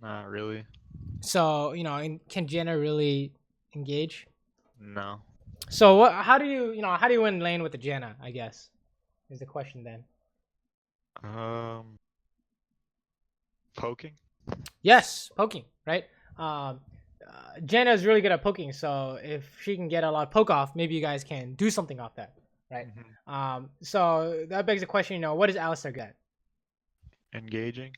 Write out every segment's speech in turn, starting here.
Not really. So can Jenna really engage? No. So what? How do you win lane with the Jenna? I guess is the question then. Um, Poking. Yes, poking, right? Um, Jenna is really good at poking, so if she can get a lot of poke off, maybe you guys can do something off that, right? Hmm. So that begs the question, what does Alistair get? Engaging.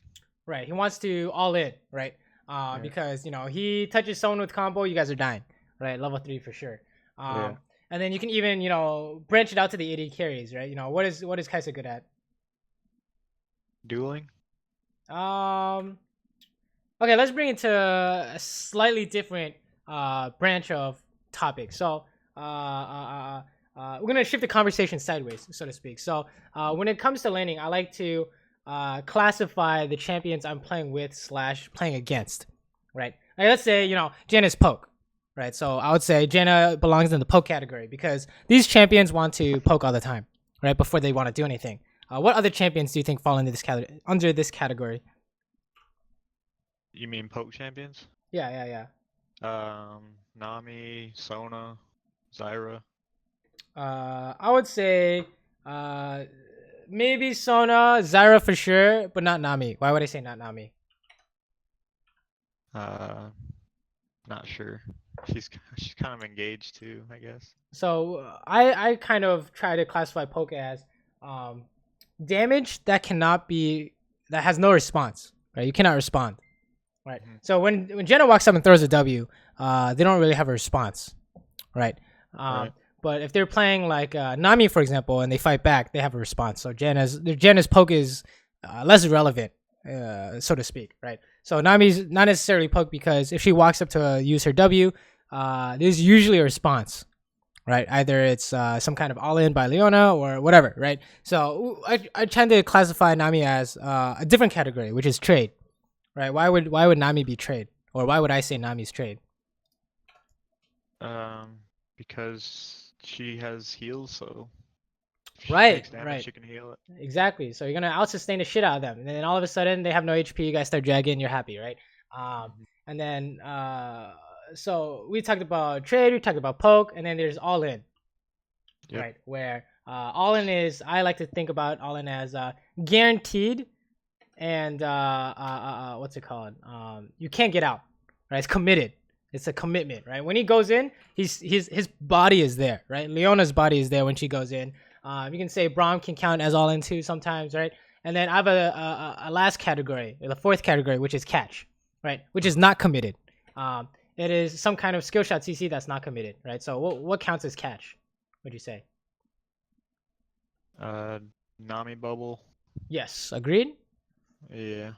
Right, he wants to all in, right? Yeah. Because he touches someone with combo, you guys are dying, right? Level 3 for sure. Yeah. And then you can even branch it out to the AD carries, right? What is Kaisa good at? Dueling. Um, Okay, let's bring it to a slightly different branch of topic. So we're gonna shift the conversation sideways, so to speak. So when it comes to laning, I like to classify the champions I'm playing with slash playing against. Right. Like let's say Janna's poke. Right. So I would say Janna belongs in the poke category because these champions want to poke all the time, right? Before they want to do anything. What other champions do you think fall into this category? Under this category? You mean poke champions? Yeah, yeah, yeah. Nami, Sona, Zyra. I would say uh, maybe Sona, Zyra for sure, but not Nami. Why would I say not Nami? Uh, Not sure. She's kind of engaged too, I guess. So I kind of try to classify Poke as um, damage that has no response. Right, you cannot respond. Right. Hmm. So when Jenna walks up and throws a W, they don't really have a response. Right. Right. But if they're playing like Nami, for example, and they fight back, they have a response. So Jenna's poke is less relevant, so to speak, right? So Nami's not necessarily poke because if she walks up to use her W, there's usually a response, right? Either it's some kind of all-in by Leona or whatever, right? So I tend to classify Nami as a different category, which is trade, right? Why would Nami be trade, or why would I say Nami's trade? Because she has heals, so if she Right, takes damage, right. she can heal it. Exactly. So you're gonna out sustain the shit out of them, and then all of a sudden they have no HP. You guys start dragging, you're happy, right? Hmm. And then so we talked about trade, we talked about poke, and then there's all in, Yep. right? Where all in is I like to think about all in as guaranteed, and what's it called? You can't get out, right? It's committed. It's a commitment, right? When he goes in, his body is there, right? Leona's body is there when she goes in. You can say Braum can count as all in too sometimes, right? And then I have a last category, the fourth category, which is catch, right? Which is not committed. It is some kind of skill shot CC that's not committed, right? So what counts as catch? Would you say? Uh, Nami bubble. Yes, agreed. Yeah.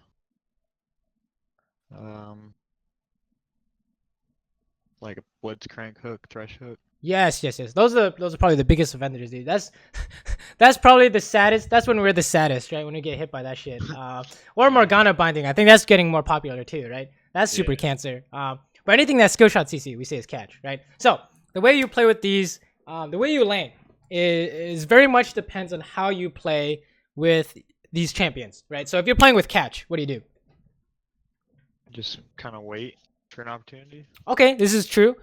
Um, like a blitzcrank hook, thresh hook. Yes, yes, yes. Those are probably the biggest offenders, dude. That's probably the saddest. That's when we're the saddest, right? When we get hit by that shit. Or Yeah. Morgana binding. I think that's getting more popular too, right? That's super Yeah. cancer. But anything that's skill shot CC, we say is catch, right? So the way you play with these, the way you lane is very much depends on how you play with these champions, right? So if you're playing with catch, what do? Just kind of wait for an opportunity. Okay, this is true.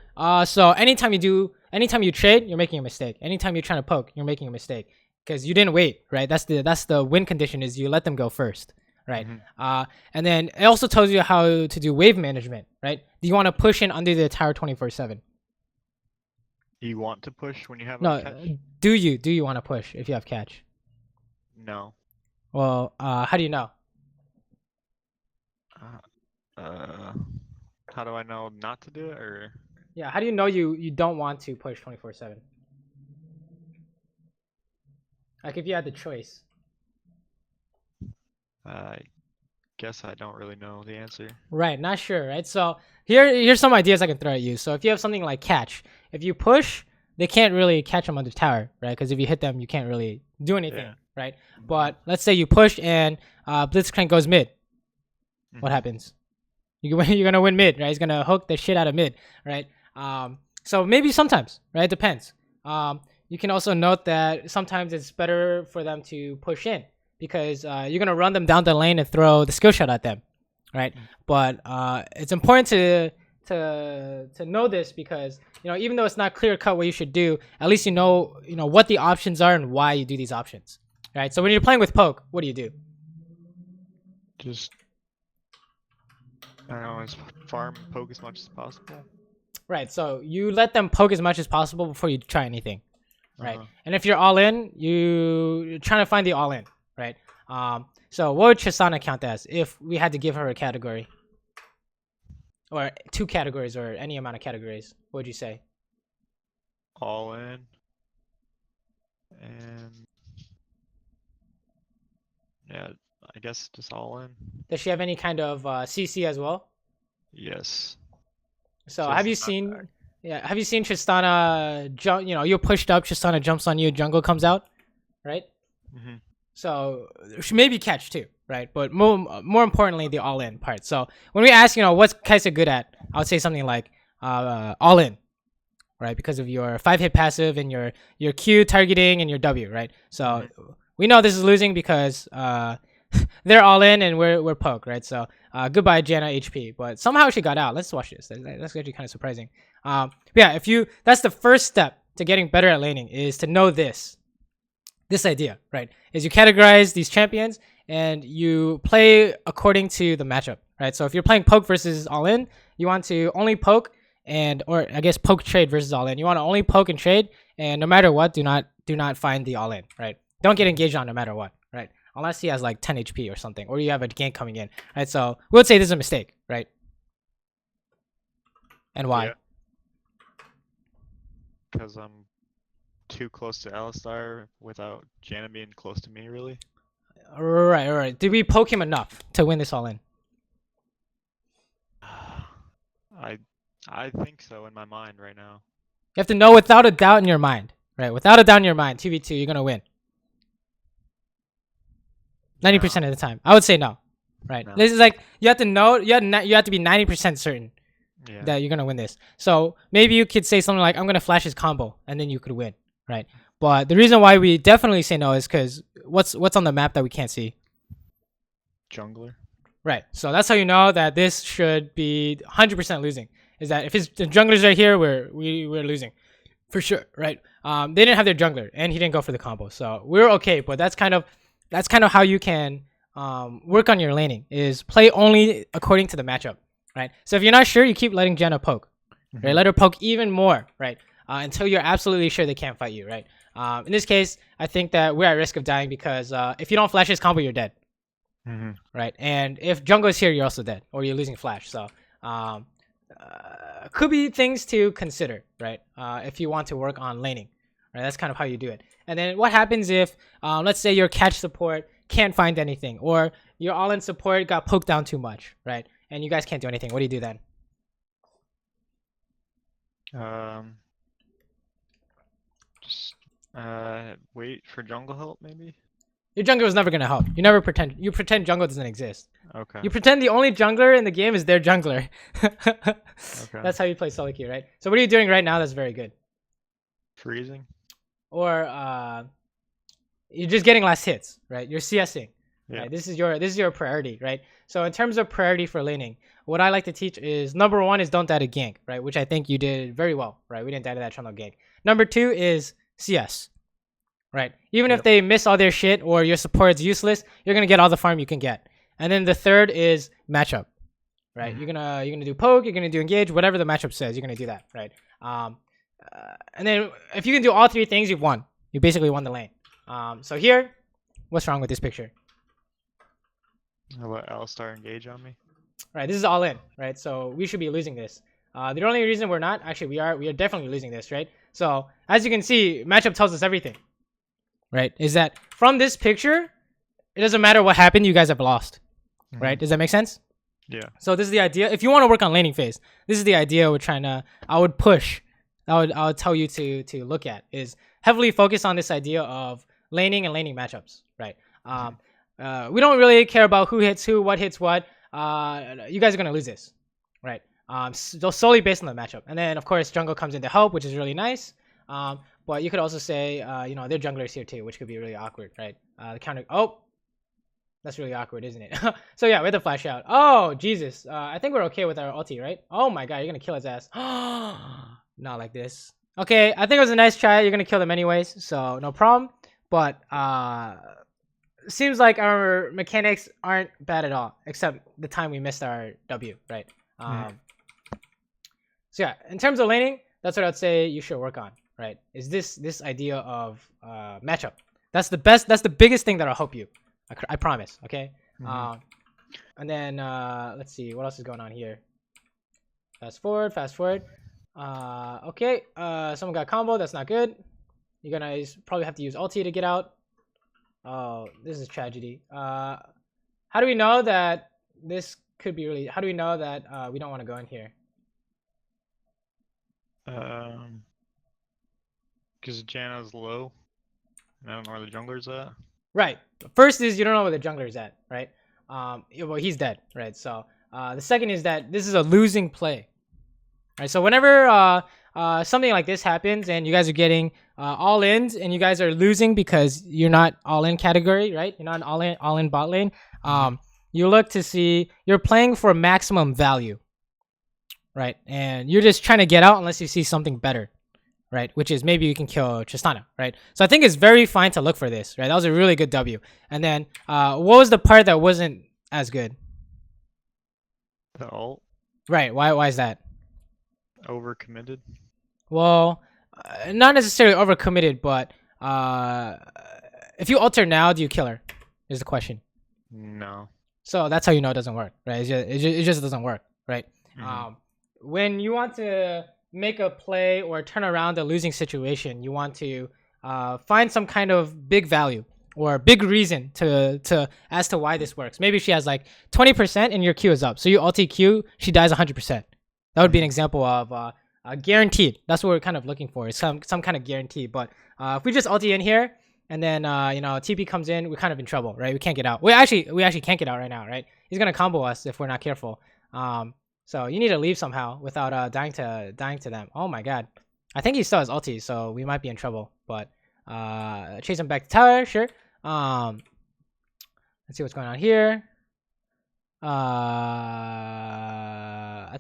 So anytime you trade, you're making a mistake. Anytime you're trying to poke, you're making a mistake because you didn't wait, right? That's the win condition is you let them go first, right? Hmm. And then it also tells you how to do wave management, right? Do you want to push in under the tower 24/7? You want to push when you have a No, catch? do you want to push if you have catch? No. Well, how do you know? Uh, how do I know not to do it, or Yeah, how do you know you don't want to push 24/7? Like if you had the choice. I guess I don't really know the answer. Right, not sure, right? So here's some ideas I can throw at you. So if you have something like catch, if you push, they can't really catch them under tower, right? Because if you hit them, you can't really do anything, Yeah. right? But let's say you push and Blitzcrank goes mid. What Mhm. happens? You're gonna win mid, right? He's gonna hook the shit out of mid, right? So maybe sometimes, right? It depends. You can also note that sometimes it's better for them to push in because you're gonna run them down the lane and throw the skill shot at them, right? But it's important to know this because even though it's not clear cut what you should do, at least you know what the options are and why you do these options, right? So when you're playing with poke, what do? Just I don't know, farm and poke as much as possible. Right. So you let them poke as much as possible before you try anything, right? Uh-huh. And if you're all in, you're trying to find the all in, right? So what would Tristana count as if we had to give her a category? Or 2 categories or any amount of categories? What would you say? All in. And yeah, I guess just all in. Does she have any kind of CC as well? Yes. So Just have you not seen? back. Yeah, have you seen Tristana jump? You're pushed up. Tristana jumps on you. Jungle comes out, right? Mm-hmm. So she maybe catch too, right? But more importantly, the all in part. So when we ask, what's Kaisa good at, I would say something like all in, right? Because of your 5-hit passive and your Q targeting and your W, right? So we know this is losing because they're all in and we're poke, right? So goodbye Janna HP, but somehow she got out. Let's watch this. That's actually kind of surprising. Yeah, that's the first step to getting better at laning is to know this idea, right? Is you categorize these champions and you play according to the matchup, right? So if you're playing poke versus all in, you want to only poke or I guess poke trade versus all in. You want to only poke and trade, and no matter what, do not find the all in, right? Don't get engaged on no matter what, right? Unless he has like 10 HP or something, or you have a gank coming in, right? So we would say this is a mistake, right? And why? Because I'm too close to Alistar without Janna being close to me, really. All right. Did we poke him enough to win this all in? I think so in my mind right now. You have to know without a doubt in your mind, right? Without a doubt in your mind, 2v2, you're gonna win. 90% of the time, I would say no, right? No. This is like you have to know. You have to be 90% certain that you're gonna win this. So maybe you could say something like, "I'm gonna flash his combo," and then you could win, right? But the reason why we definitely say no is because what's on the map that we can't see? Jungler. Right. So that's how you know that this should be 100% losing. Is that if the jungler's right here, we're losing, for sure, right? They didn't have their jungler, and he didn't go for the combo, so we're okay. But that's kind of how you can work on your laning, is play only according to the matchup, right? So if you're not sure, you keep letting Janna poke, right? Let her poke even more, right? Until you're absolutely sure they can't fight you, right? In this case, I think that we're at risk of dying because if you don't flash his combo, you're dead, right? And if jungle is here, you're also dead, or you're losing flash. So could be things to consider, right? If you want to work on laning, right? That's kind of how you do it. And then what happens if, let's say your catch support can't find anything, or your all-in support got poked down too much, right? And you guys can't do anything. What do you do then? Just wait for jungle help, maybe. Your jungler is never gonna help. You pretend jungle doesn't exist. Okay. You pretend the only jungler in the game is their jungler. Okay. That's how you play solo queue, right? So what are you doing right now that's very good? Freezing. Or you're just getting last hits, right? You're CSing. Yeah. Right? This is your priority, right? So in terms of priority for laning, what I like to teach is number 1 is don't die to gank, right? Which I think you did very well, right? We didn't die to that trundle gank. Number 2 is CS, right? Even if they miss all their shit or your support is useless, you're gonna get all the farm you can get. And then the third is matchup, right? You're gonna do poke, you're gonna do engage, whatever the matchup says, you're gonna do that, right? And then if you can do all 3 things, you've won. You basically won the lane. So here, what's wrong with this picture? I'll let Alistar engage on me. Right, this is all in, right? So we should be losing this. The only reason we're not, actually, we are definitely losing this, right? So as you can see, matchup tells us everything, right? Is that from this picture, it doesn't matter what happened, you guys have lost, right? Does that make sense? Yeah. So this is the idea. If you want to work on laning phase, this is the idea I would push. I would tell you to look at is heavily focus on this idea of laning and laning matchups, right? We don't really care about who hits who, what hits what. You guys are gonna lose this, right? So solely based on the matchup, and then of course jungle comes in to help, which is really nice. But you could also say, their jungler is here too, which could be really awkward, right? The counter. Oh, That's really awkward, isn't it? So yeah, we had to flash out. Oh Jesus, I think we're okay with our ulti, right? Oh my god, you're gonna kill his ass. Not like this. Okay, I think it was a nice try. You're gonna kill them anyways, so no problem. But seems like our mechanics aren't bad at all, except the time we missed our W, right? So yeah, in terms of laning, that's what I'd say you should work on, right? Is this idea of matchup? That's the best. That's the biggest thing that'll help you. I promise. Okay. And then let's see what else is going on here. Fast forward. Okay. Someone got combo. That's not good. You're gonna probably have to use ulti to get out. Oh, this is tragedy. How do we know that this could be really? How do we know that we don't want to go in here? Because Janna's low. And I don't know where the jungler's at. Right. First is you don't know where the jungler is at, right? Well, he's dead, right? So the second is that this is a losing play, right? So whenever something like this happens and you guys are getting all ins and you guys are losing because you're not all in category, right? You're not all in bot lane. You look to see you're playing for maximum value, right? And you're just trying to get out unless you see something better, right? Which is maybe you can kill Tristana, right? So I think it's very fine to look for this, right? That was a really good W. And then what was the part that wasn't as good? The ult. Right. Why is that? Overcommitted. Well, not necessarily overcommitted, but if you alter now, do you kill her? Is the question. No. So that's how you know it doesn't work, right? It just doesn't work, right? When you want to make a play or turn around a losing situation, you want to find some kind of big value or big reason to as to why this works. Maybe she has like 20% and your Q is up, so you ulti Q, she dies 100%. That would be an example of guaranteed. That's what we're kind of looking for, is some kind of guarantee. But if we just ulti in here and then TP comes in, we're kind of in trouble, right? We can't get out. We actually can't get out right now, right? He's gonna combo us if we're not careful. So you need to leave somehow without dying to them. Oh my god, I think he still has ulti, so we might be in trouble. But chase him back to tower, sure. Let's see what's going on here. I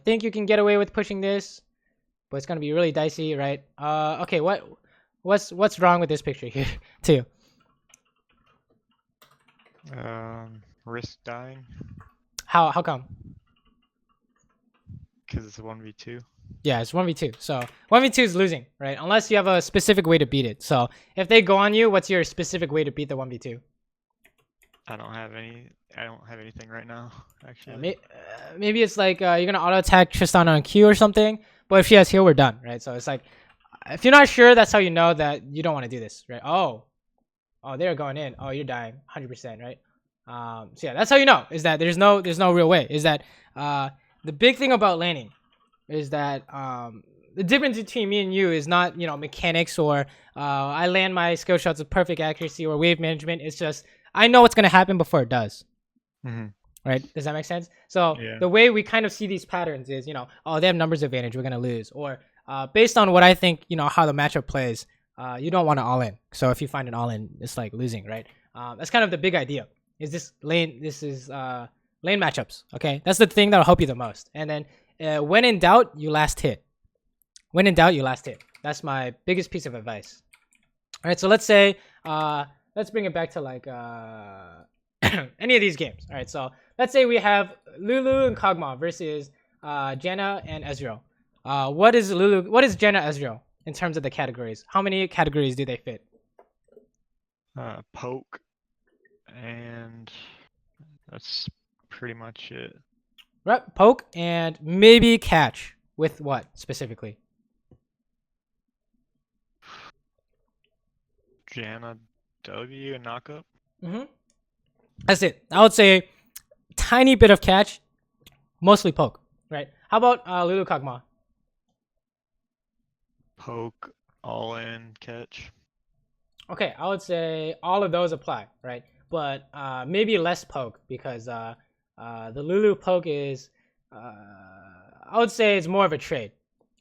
think you can get away with pushing this, but it's gonna be really dicey, right? Okay, what's wrong with this picture here too? Risk dying. How come? Because it's a 1v2. Yeah, it's 1v2. So 1v2 is losing, right? Unless you have a specific way to beat it. So if they go on you, what's your specific way to beat the 1v2? I don't have anything right now, actually. Maybe it's like you're gonna auto attack Tristana on Q or something. But if she has heal, we're done, right? So it's like if you're not sure, that's how you know that you don't want to do this, right? Oh, they're going in. Oh, you're dying 100%, right? So yeah, that's how you know, is that there's no real way. Is that the big thing about laning is that the difference between me and you is not mechanics or I land my skill shots with perfect accuracy or wave management. It's just I know what's gonna happen before it does. Right? Does that make sense? So the way we kind of see these patterns is, they have numbers advantage, we're gonna lose, or based on what I think, how the matchup plays, you don't want to all in. So if you find an all in, it's like losing, right? That's kind of the big idea. Is this lane? This is lane matchups. Okay, that's the thing that'll help you the most. And then when in doubt, you last hit. When in doubt, you last hit. That's my biggest piece of advice. All right, so let's say let's bring it back to like any of these games. All right, so let's say we have Lulu and Kog'Maw versus Janna and Ezreal. What is Janna Ezreal in terms of the categories? How many categories do they fit? Poke, and that's pretty much it. Right, poke and maybe catch. With what specifically? Janna W and knockup. That's it. I would say tiny bit of catch, mostly poke. Right. How about Lulu Kog'Maw? Poke, all in, catch. Okay, I would say all of those apply, right? But maybe less poke because the Lulu poke is, I would say it's more of a trade,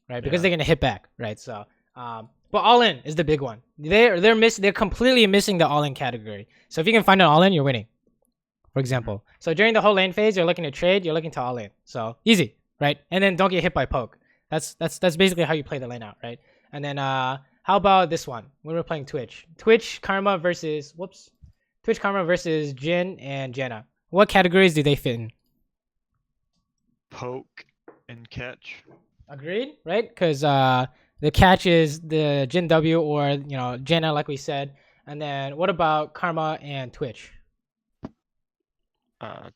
right? Because they're gonna hit back, right? So, but all in is the big one. They're completely missing the all in category. So if you can find an all in, you're winning, for example. So during the whole lane phase, you're looking to trade, you're looking to all in. So easy, right? And then don't get hit by poke. That's basically how you play the lane out, right? And then how about this one when we're playing Twitch? Twitch Karma versus Jin and Jenna. What categories do they fit in? Poke and catch. Agreed, right? Because the catch is the Jin W or Jenna, like we said. And then what about Karma and Twitch? Karma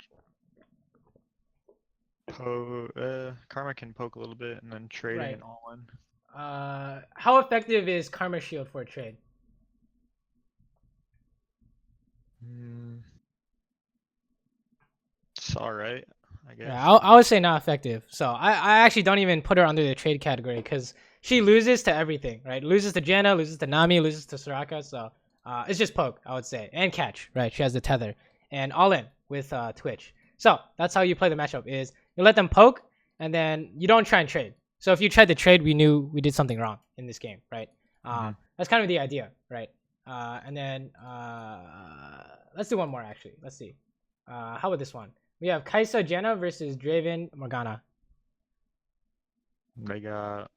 can poke a little bit and then trading Right. and all in. How effective is Karma Shield for a trade? It's alright, I guess. Yeah, I would say not effective. So I actually don't even put her under the trade category because she loses to everything, right? Loses to Jenna, loses to Nami, loses to Soraka. So it's just poke, I would say, and catch, right? She has the tether and all in with Twitch. So that's how you play the matchup: is you let them poke and then you don't try and trade. So if you tried to trade, we knew we did something wrong in this game, right? That's kind of the idea, right? And then let's do one more actually. Let's see. How about this one? We have Kaisa Jenna versus Draven Morgana. They got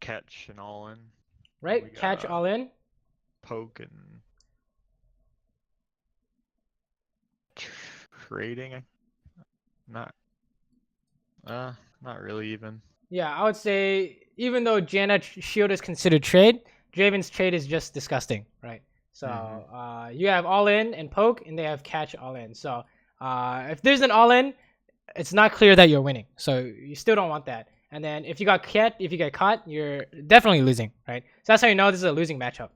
catch and all in. Right? Catch all in. Poke and trading. Not really even. Yeah, I would say even though Janna Shield is considered trade, Draven's trade is just disgusting, right? So you have all in and poke, and they have catch all in. So if there's an all in, it's not clear that you're winning. So you still don't want that. And then if you get caught, you're definitely losing, right? So that's how you know this is a losing matchup,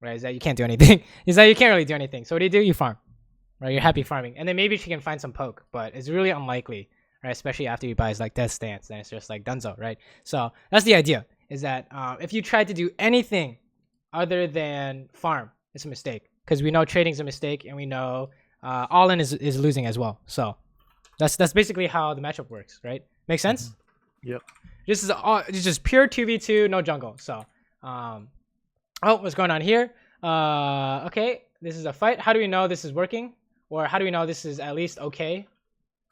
right? Is that you can't do anything. Is that you can't really do anything. So what do? You farm, right? You're happy farming, and then maybe she can find some poke, but it's really unlikely, right? Especially after you buys like Death Stance, then it's just like Dunzo, right? So that's the idea. Is that if you try to do anything other than farm, it's a mistake, because we know trading's a mistake, and we know all in is losing as well. So that's basically how the matchup works, right? Make sense? Yep. This is it's just pure 2v2, no jungle. So what's going on here? Okay, this is a fight. How do we know this is working, or how do we know this is at least okay?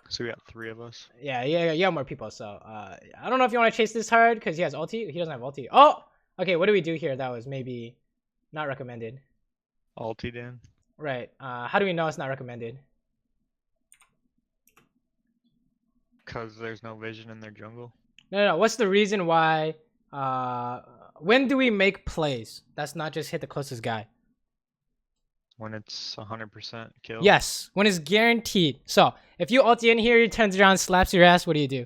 So we got 3 of us. Yeah, you have more people. So I don't know if you want to chase this hard because he has ulti. He doesn't have ulti. Oh, okay. What do we do here? That was maybe not recommended. Ultied in. Right. How do we know it's not recommended? Because there's no vision in their jungle. No. What's the reason why? When do we make plays? That's not just hit the closest guy. When it's 100% kill. Yes, when it's guaranteed. So if you ulti in here, he turns around, slaps your ass. What do you do?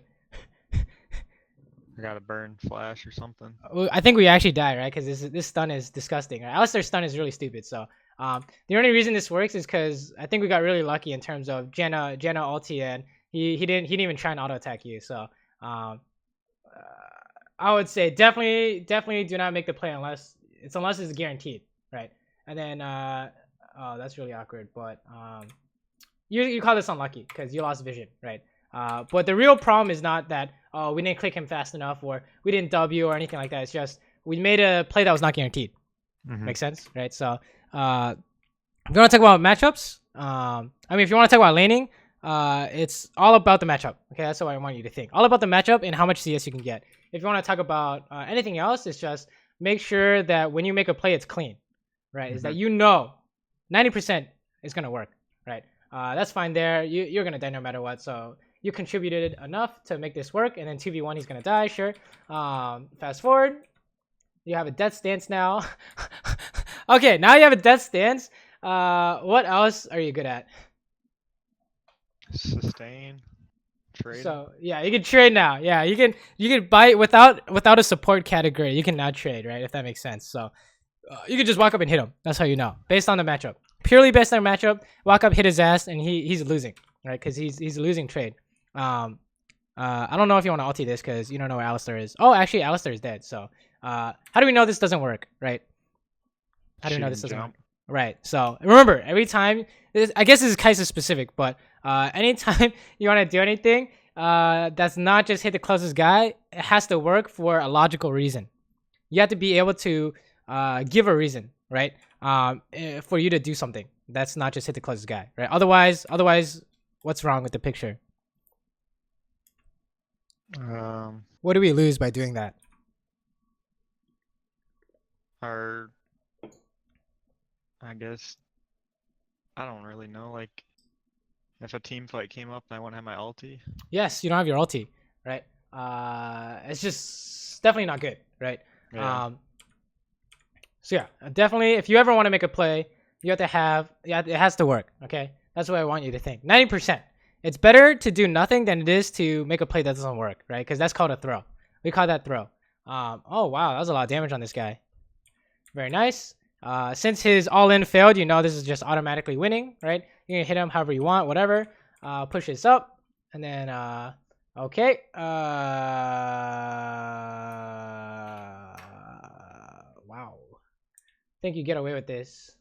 I gotta burn flash or something. I think we actually die, right? Because this stun is disgusting. Right? Alistair's stun is really stupid. So the only reason this works is because I think we got really lucky in terms of Jenna ulti, and he didn't even try and auto attack you. So I would say definitely do not make the play unless it's guaranteed, right? And then oh, that's really awkward, but you call this unlucky because you lost vision, right? But the real problem is not that we didn't click him fast enough, or we didn't W or anything like that. It's just we made a play that was not guaranteed. Makes sense, right? So if you want to talk about matchups, I mean, if you want to talk about laning, it's all about the matchup. Okay, that's what I want you to think. All about the matchup and how much CS you can get. If you want to talk about anything else, it's just make sure that when you make a play, it's clean, right? Is that 90% is gonna work, right? That's fine there. You're gonna die no matter what. So you contributed enough to make this work, and then 2v1 he's gonna die, sure. Fast forward, you have a death stance now. Okay, now you have a death stance. What else are you good at? Sustain. Trade. So yeah, you can trade now. Yeah, you can buy without a support category. You can now trade, right? If that makes sense. So you can just walk up and hit him. That's how you know, based on the matchup. Purely based on the matchup, walk up, hit his ass, and he's losing, right? Because he's losing trade. I don't know if you want to ulti this because you don't know where Alistair is. Oh, actually, Alistair is dead. So how do we know this doesn't work, right? How do we know this doesn't work? Right. So remember, every time, I guess this is Kaiser specific, but anytime you want to do anything that's not just hit the closest guy, it has to work for a logical reason. You have to be able to give a reason, right? For you to do something, That's not just hit the closest guy, right? Otherwise, what's wrong with the picture? What do we lose by doing that? I guess, I don't really know. Like, if a team fight came up and I wouldn't have my ulti. Yes, you don't have your ulti, right? It's just definitely not good, right? Yeah. So yeah, definitely, if you ever want to make a play, you have to have, yeah, it has to work, okay? That's what I want you to think. 90%. It's better to do nothing than it is to make a play that doesn't work, right? Because that's called a throw. We call that throw. Oh, wow, that was a lot of damage on this guy. Very nice. Since his all-in failed, you know this is just automatically winning, right? You can hit him however you want, whatever. Push this up, and then, okay. Wow. I think you get away with this.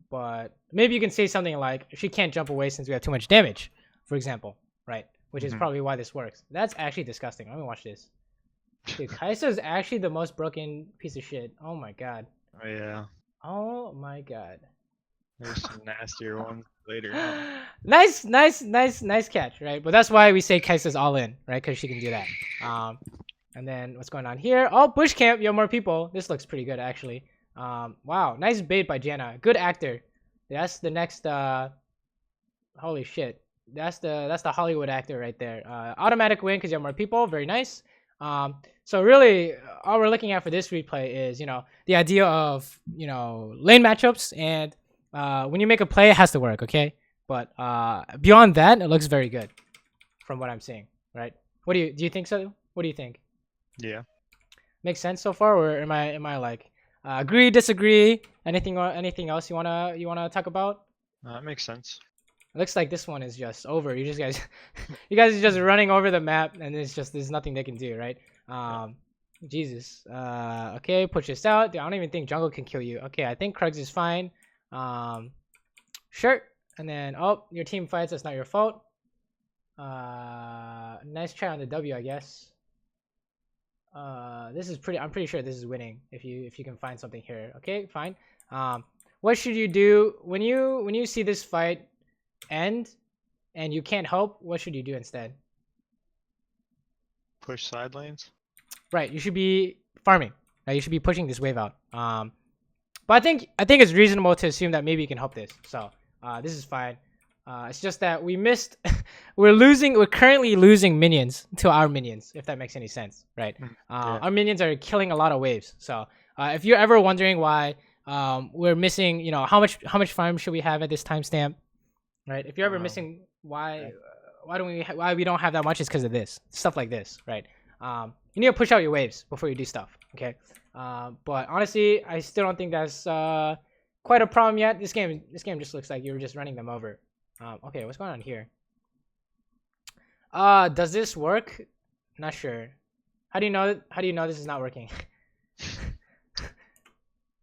But maybe you can say something like, she can't jump away since we have too much damage, for example, right? Which is probably why this works. That's actually disgusting. Let me watch this. Dude, Kai'Sa is actually the most broken piece of shit. Oh my god. Oh yeah. Oh my god. There's some nastier ones later. Nice catch, right? But that's why we say Kai'Sa's all in, right? Because she can do that. And then what's going on here? Oh, bush camp. You have more people. This looks pretty good, actually. Wow, nice bait by Janna. Good actor. That's the next. Holy shit. That's the Hollywood actor right there. Automatic win because you have more people. Very nice. So really, all we're looking at for this replay is, the idea of, lane matchups, and when you make a play, it has to work, okay? But beyond that, it looks very good from what I'm seeing, right? Do you think so? What do you think? Yeah. Makes sense so far, or am I like agree, disagree? Anything else you wanna talk about? That makes sense. It looks like this one is just over. You guys are just running over the map, and there's nothing they can do, right? Jesus. Okay, push this out. Dude, I don't even think jungle can kill you. Okay, I think Krugs is fine. Sure. And then, oh, your team fights. That's not your fault. Nice try on the W, I guess. This is I'm pretty sure this is winning if you can find something here. Okay, fine. What should you do when you see this fight end and you can't help? What should you do instead? Push side lanes. Right, you should be farming. Right, you should be pushing this wave out. But I think it's reasonable to assume that maybe you can help this. So this is fine. It's just that we missed. We're currently losing minions to our minions, if that makes any sense, right? Yeah. Our minions are killing a lot of waves. So if you're ever wondering why we're missing, how much farm should we have at this timestamp, right? If you're ever missing why we don't have that much, is because of this stuff like this, right? You need to push out your waves before you do stuff, okay? But honestly, I still don't think that's quite a problem yet. This game just looks like you're just running them over. Okay, what's going on here? Does this work? Not sure. How do you know this is not working?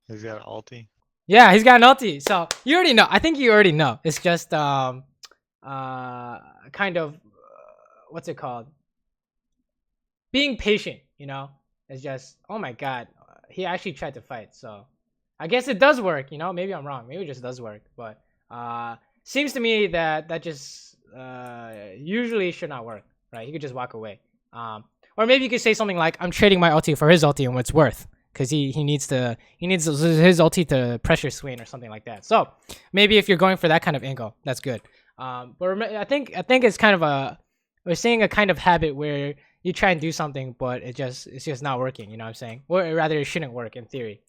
He's got an ulti. Yeah, he's got an ulti. So you already know. I think you already know. It's just kind of what's it called? Being patient, It's just, oh my god, he actually tried to fight. So I guess it does work, Maybe I'm wrong. Maybe it just does work, but seems to me that just usually should not work, right? He could just walk away. Or maybe you could say something like, I'm trading my ulti for his ulti and what it's worth, because he needs his ulti to pressure Swain or something like that. So maybe if you're going for that kind of angle, that's good. But I think it's kind of we're seeing a kind of habit where you try and do something, but it's just not working. You know what I'm saying? Or rather, it shouldn't work in theory.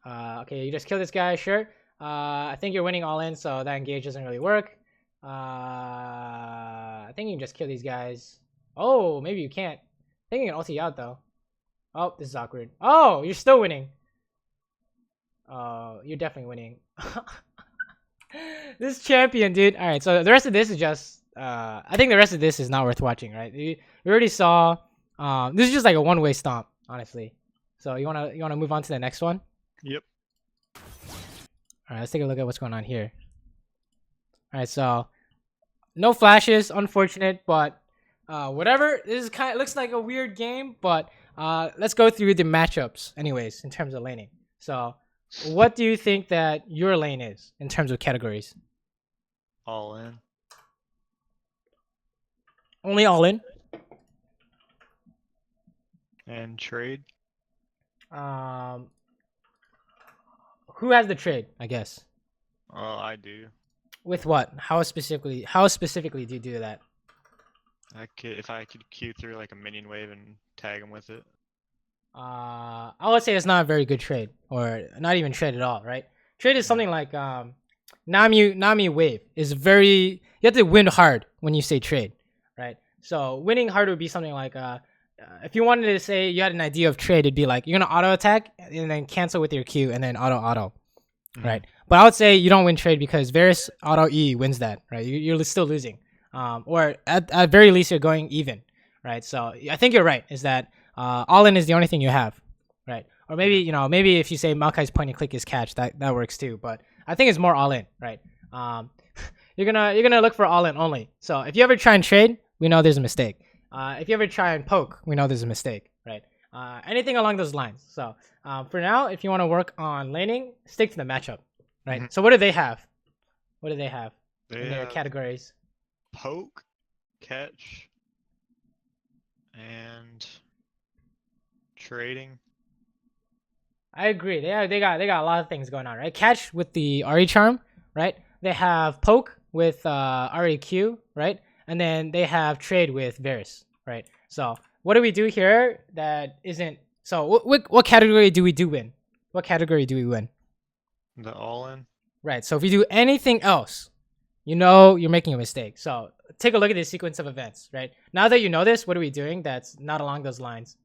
Okay, you just kill this guy, sure. I think you're winning all in, so that engage doesn't really work. I think you can just kill these guys. Oh, maybe you can't. I think you can ulti out though. Oh, this is awkward. Oh, you're still winning. You're definitely winning. This champion, dude. All right, so the rest of this is just. I think the rest of this is not worth watching, right? We already saw. This is just like a one-way stomp, honestly. So you wanna move on to the next one? Yep. All right, let's take a look at what's going on here. All right, so no flashes, unfortunate, but whatever. This is looks like a weird game, but let's go through the matchups anyways in terms of laning. So what do you think that your lane is in terms of categories? All in. Only all in. And trade. Who has the trade? I guess. Well, I do. With what? How specifically do you do that? If I could queue through like a minion wave and tag him with it. I would say it's not a very good trade, or not even trade at all, right? Trade is something like Nami wave is very. You have to win hard when you say trade, right? So winning hard would be something like if you wanted to say you had an idea of trade, it'd be like you're gonna auto attack and then cancel with your Q and then auto, right? But I would say you don't win trade because Varus auto E wins that, right? You're still losing, or at very least you're going even, right? So I think you're right. Is that all in is the only thing you have, right? Or maybe maybe if you say Maokai's point and click is catch, that works too. But I think it's more all in, right? You're gonna look for all in only. So if you ever try and trade, we know there's a mistake. If you ever try and poke, we know there's a mistake, right? Anything along those lines. So for now, if you want to work on laning, stick to the matchup, right? So what do they have? What do they have in their categories? Poke, catch, and trading. I agree. They got a lot of things going on, right? Catch with the RE charm, right? They have poke with REQ, right? And then they have trade with Varus, right? So what do we do here that isn't? So what category do we win? What category do we win? The all in. Right. So if you do anything else, you're making a mistake. So take a look at this sequence of events, right? Now that you know this, what are we doing that's not along those lines?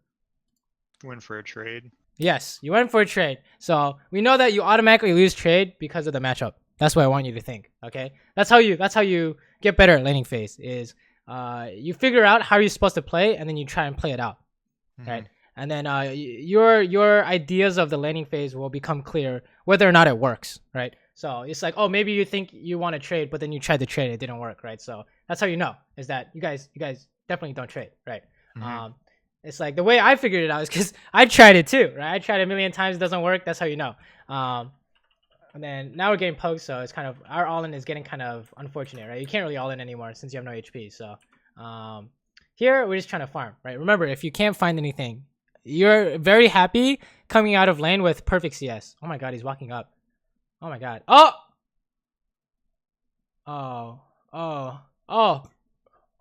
Win for a trade. Yes, you went for a trade. So we know that you automatically lose trade because of the matchup. That's what I want you to think. Okay, that's how you get better at laning phase. Is you figure out how you're supposed to play, and then you try and play it out, right? And then your ideas of the laning phase will become clear whether or not it works, right? So it's like, oh, maybe you think you want to trade, but then you tried to trade, it didn't work, right? So that's how you know is that you guys definitely don't trade, right? It's like the way I figured it out is because I tried it too, right? I tried it a million times, it doesn't work. That's how you know. And then now we're getting poked, so it's kind of our all-in is getting kind of unfortunate, right? You can't really all-in anymore since you have no HP. So here we're just trying to farm, right? Remember, if you can't find anything, you're very happy coming out of lane with perfect CS. Oh my god, he's walking up. Oh my god. Oh!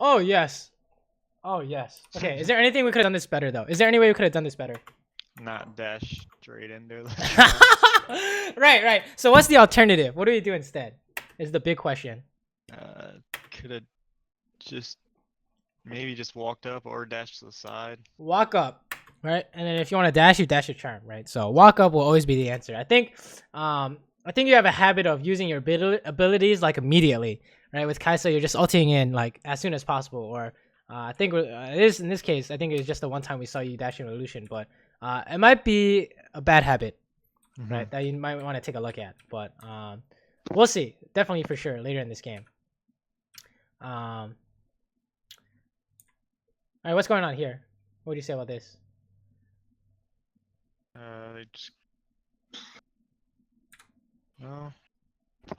Oh, yes. Oh, yes. Okay, is there anything we could have done this better, though? Is there any way we could have done this better? Not dash straight into Right. So what's the alternative? What do we do instead? Is the big question. Could have maybe just walked up or dashed to the side. Walk up, right? And then if you want to dash, you dash your charm, right? So walk up will always be the answer. I think you have a habit of using your abilities like immediately, right? With Kai'Sa, you're just ulting in like as soon as possible, or I think it is in this case. I think it was just the one time we saw you dashing Evolution, but it might be a bad habit, right? That you might want to take a look at. But we'll see. Definitely for sure later in this game. All right, what's going on here? What do you say about this? No.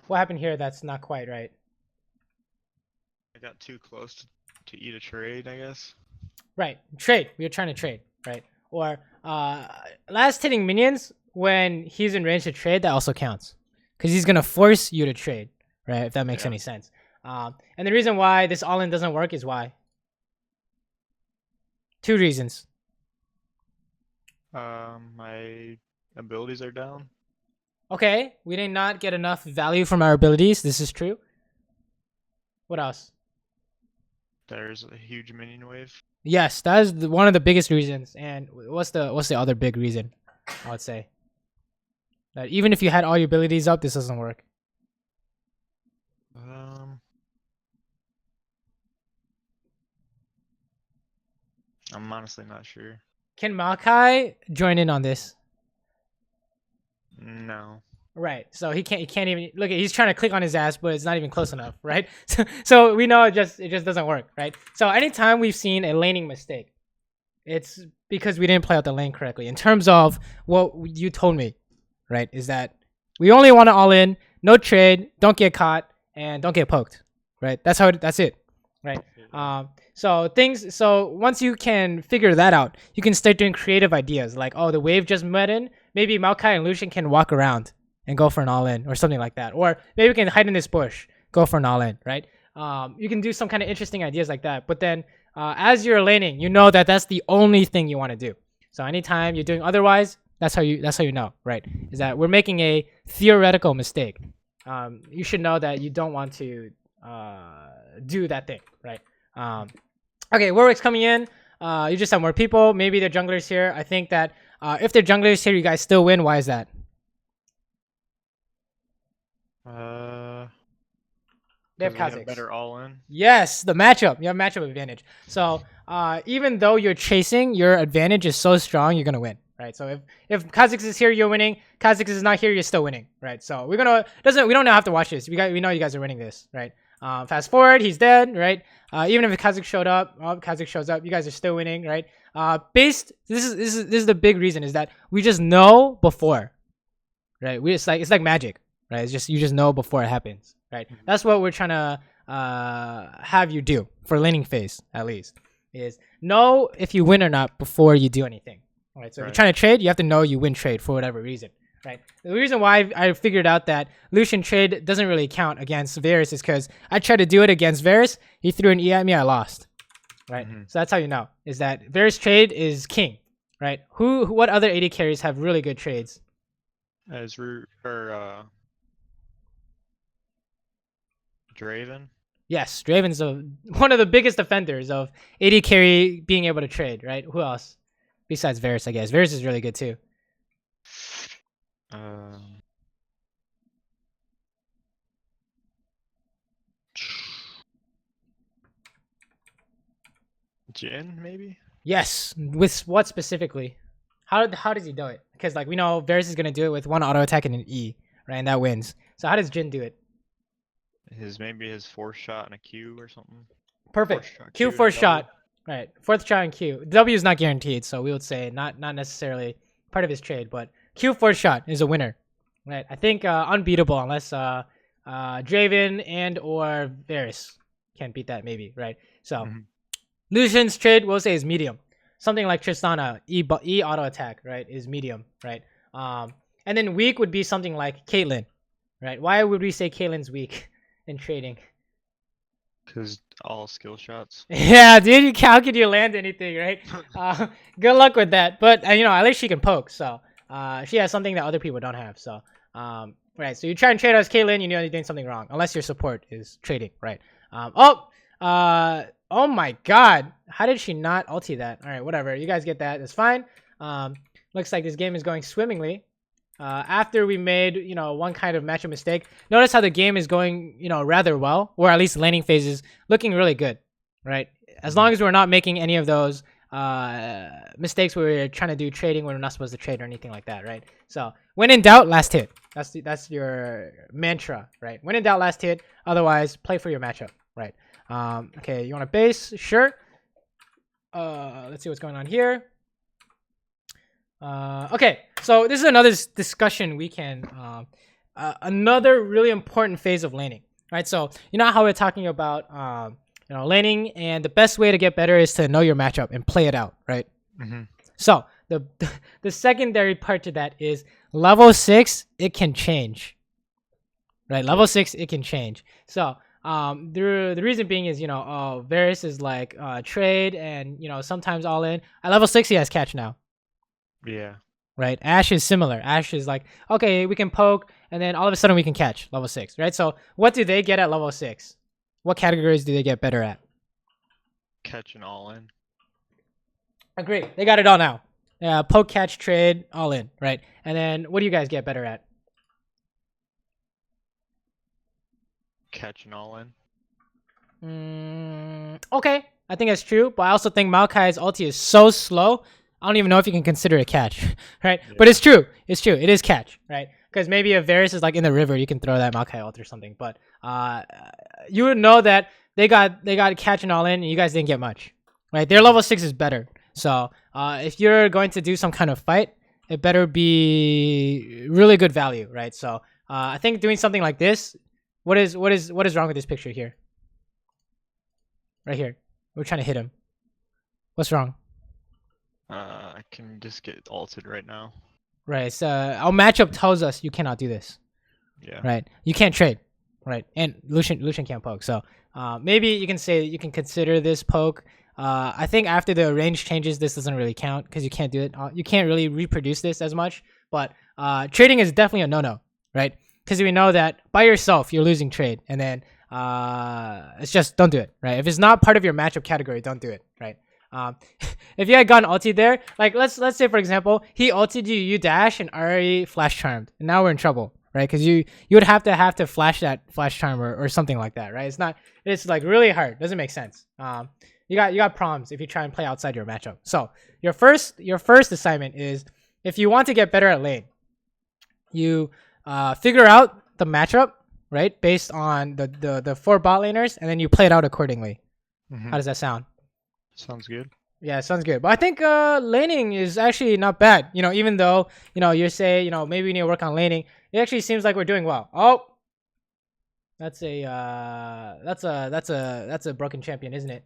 What happened here? That's not quite right. I got too close to eat a trade, I guess. Right, trade. We were trying to trade, right? Or last hitting minions when he's in range to trade, that also counts because he's gonna force you to trade, right? If that makes any sense. And the reason why this all-in doesn't work is why. 2 reasons. My abilities are down. Okay, we did not get enough value from our abilities. This is true. What else? There's a huge minion wave. Yes, that is one of the biggest reasons. And what's the other big reason? I would say that even if you had all your abilities up, this doesn't work. I'm honestly not sure. Can Maokai join in on this? No. Right. So he can't even look at. He's trying to click on his ass, but it's not even close enough, right? So we know it just doesn't work, right? So anytime we've seen a laning mistake, it's because we didn't play out the lane correctly. In terms of what you told me, right? Is that we only want to all in, no trade, don't get caught, and don't get poked, right? That's it, right? So once you can figure that out, you can start doing creative ideas like, oh, the wave just met in. Maybe Maokai and Lucian can walk around and go for an all-in or something like that. Or maybe we can hide in this bush, go for an all-in, right? You can do some kind of interesting ideas like that. But then as you're laning, you know that that's the only thing you want to do. So anytime you're doing otherwise, that's how you know, right? Is that we're making a theoretical mistake. You should know that you don't want to do that thing, right? Okay, Warwick's coming in. You just have more people. Maybe they're junglers here. I think that if they're junglers here, you guys still win. Why is that? They have Kha'Zix. Better all in. Yes, the matchup. You have matchup advantage. So even though you're chasing, your advantage is so strong, you're gonna win, right? So if Kha'Zix is here, you're winning. Kha'Zix is not here, you're still winning, right? So we don't have to watch this. We know you guys are winning this, right? Fast forward, he's dead, right? Even if Kha'Zix showed up, Kha'Zix shows up, you guys are still winning, right? This is the big reason is that we just know before, right? It's like magic, right? It's just you just know before it happens, right? That's what we're trying to have you do for laning phase at least is know if you win or not before you do anything, right? So if you're trying to trade, you have to know you win trade for whatever reason. Right. The reason why I figured out that Lucian trade doesn't really count against Varus is because I tried to do it against Varus. He threw an E at me. I lost. Right. So that's how you know is that Varus trade is king. Right. What other AD carries have really good trades? As Root or Draven. Yes, Draven's one of the biggest defenders of AD carry being able to trade. Right. Who else besides Varus? I guess Varus is really good too. Jhin, maybe? Yes. With what specifically? How does he do it? Because like we know Varus is gonna do it with one auto attack and an E, right? And that wins. So how does Jhin do it? Maybe his fourth shot and a Q or something. Perfect. Q fourth shot. Right. Fourth shot and Q. W is not guaranteed, so we would say not necessarily part of his trade, but Q fourth shot is a winner. Right. I think unbeatable unless Draven and or Varus can't beat that maybe, right? So Lucian's trade we'll say is medium. Something like Tristana, E auto attack, right, is medium, right? And then weak would be something like Caitlyn, right? Why would we say Caitlyn's weak in trading? Because all skill shots. Yeah, dude, how could you land anything, right? Good luck with that. But at least she can poke, so she has something that other people don't have. So right, so you try and trade as Caitlyn, you know you're doing something wrong, unless your support is trading, right? Oh my god, how did she not ulti that? All right, whatever, you guys get that, it's fine. Looks like this game is going swimmingly. After we made one kind of matchup mistake, notice how the game is going rather well, or at least laning phase is looking really good, right? As long as we're not making any of those mistakes where we're trying to do trading when we're not supposed to trade or anything like that, right? So when in doubt, last hit. That's your mantra, right? When in doubt, last hit. Otherwise, play for your matchup, right? Okay, you want a base? Sure. Let's see what's going on here. Okay, so this is another discussion we can, another really important phase of laning, right? So you know how we're talking about, laning, and the best way to get better is to know your matchup and play it out, right? So the secondary part to that is level 6, it can change, right? Level 6, it can change. So the reason being is, Varus is like trade and, sometimes all in. At level 6, he has catch now. Yeah. Right. Ashe is similar. Ashe is like, okay, we can poke, and then all of a sudden we can catch level 6, right? So what do they get at level 6? What categories do they get better at? Catch and all in. Agree. They got it all now. Yeah, poke, catch, trade, all in, right? And then what do you guys get better at? Catch and all in. Okay, I think that's true, but I also think Maokai's ulti is so slow. I don't even know if you can consider it catch, right? Yeah. But it's true. It's true. It is catch, right? Because maybe if Varus is like in the river, you can throw that Maokai ult or something. But you would know that they got catch and all in, and you guys didn't get much, right? Their level 6 is better. So if you're going to do some kind of fight, it better be really good value, right? So I think doing something like this, what is wrong with this picture here? Right here, we're trying to hit him. What's wrong? I can just get ulted right now. Right. So our matchup tells us you cannot do this. Yeah. Right. You can't trade. Right. And Lucian can't poke. So maybe you can say you can consider this poke. I think after the range changes, this doesn't really count because you can't do it. You can't really reproduce this as much. But trading is definitely a no-no, right? Because we know that by yourself you're losing trade, and then it's just don't do it, right? If it's not part of your matchup category, don't do it, right? If you had gotten ulti there, like let's say for example he ulted you, you dash, and Ari flash charmed, and now we're in trouble, right? Because you would have to flash that flash charm or something like that, right? It's like really hard. Doesn't make sense. You got problems if you try and play outside your matchup. So your first assignment is, if you want to get better at lane, you figure out the matchup, right, based on the 4 bot laners, and then you play it out accordingly. How does that sound? Sounds good. Yeah, sounds good. But I think laning is actually not bad. Even though you say maybe we need to work on laning, it actually seems like we're doing well. Oh, that's a broken champion, isn't it?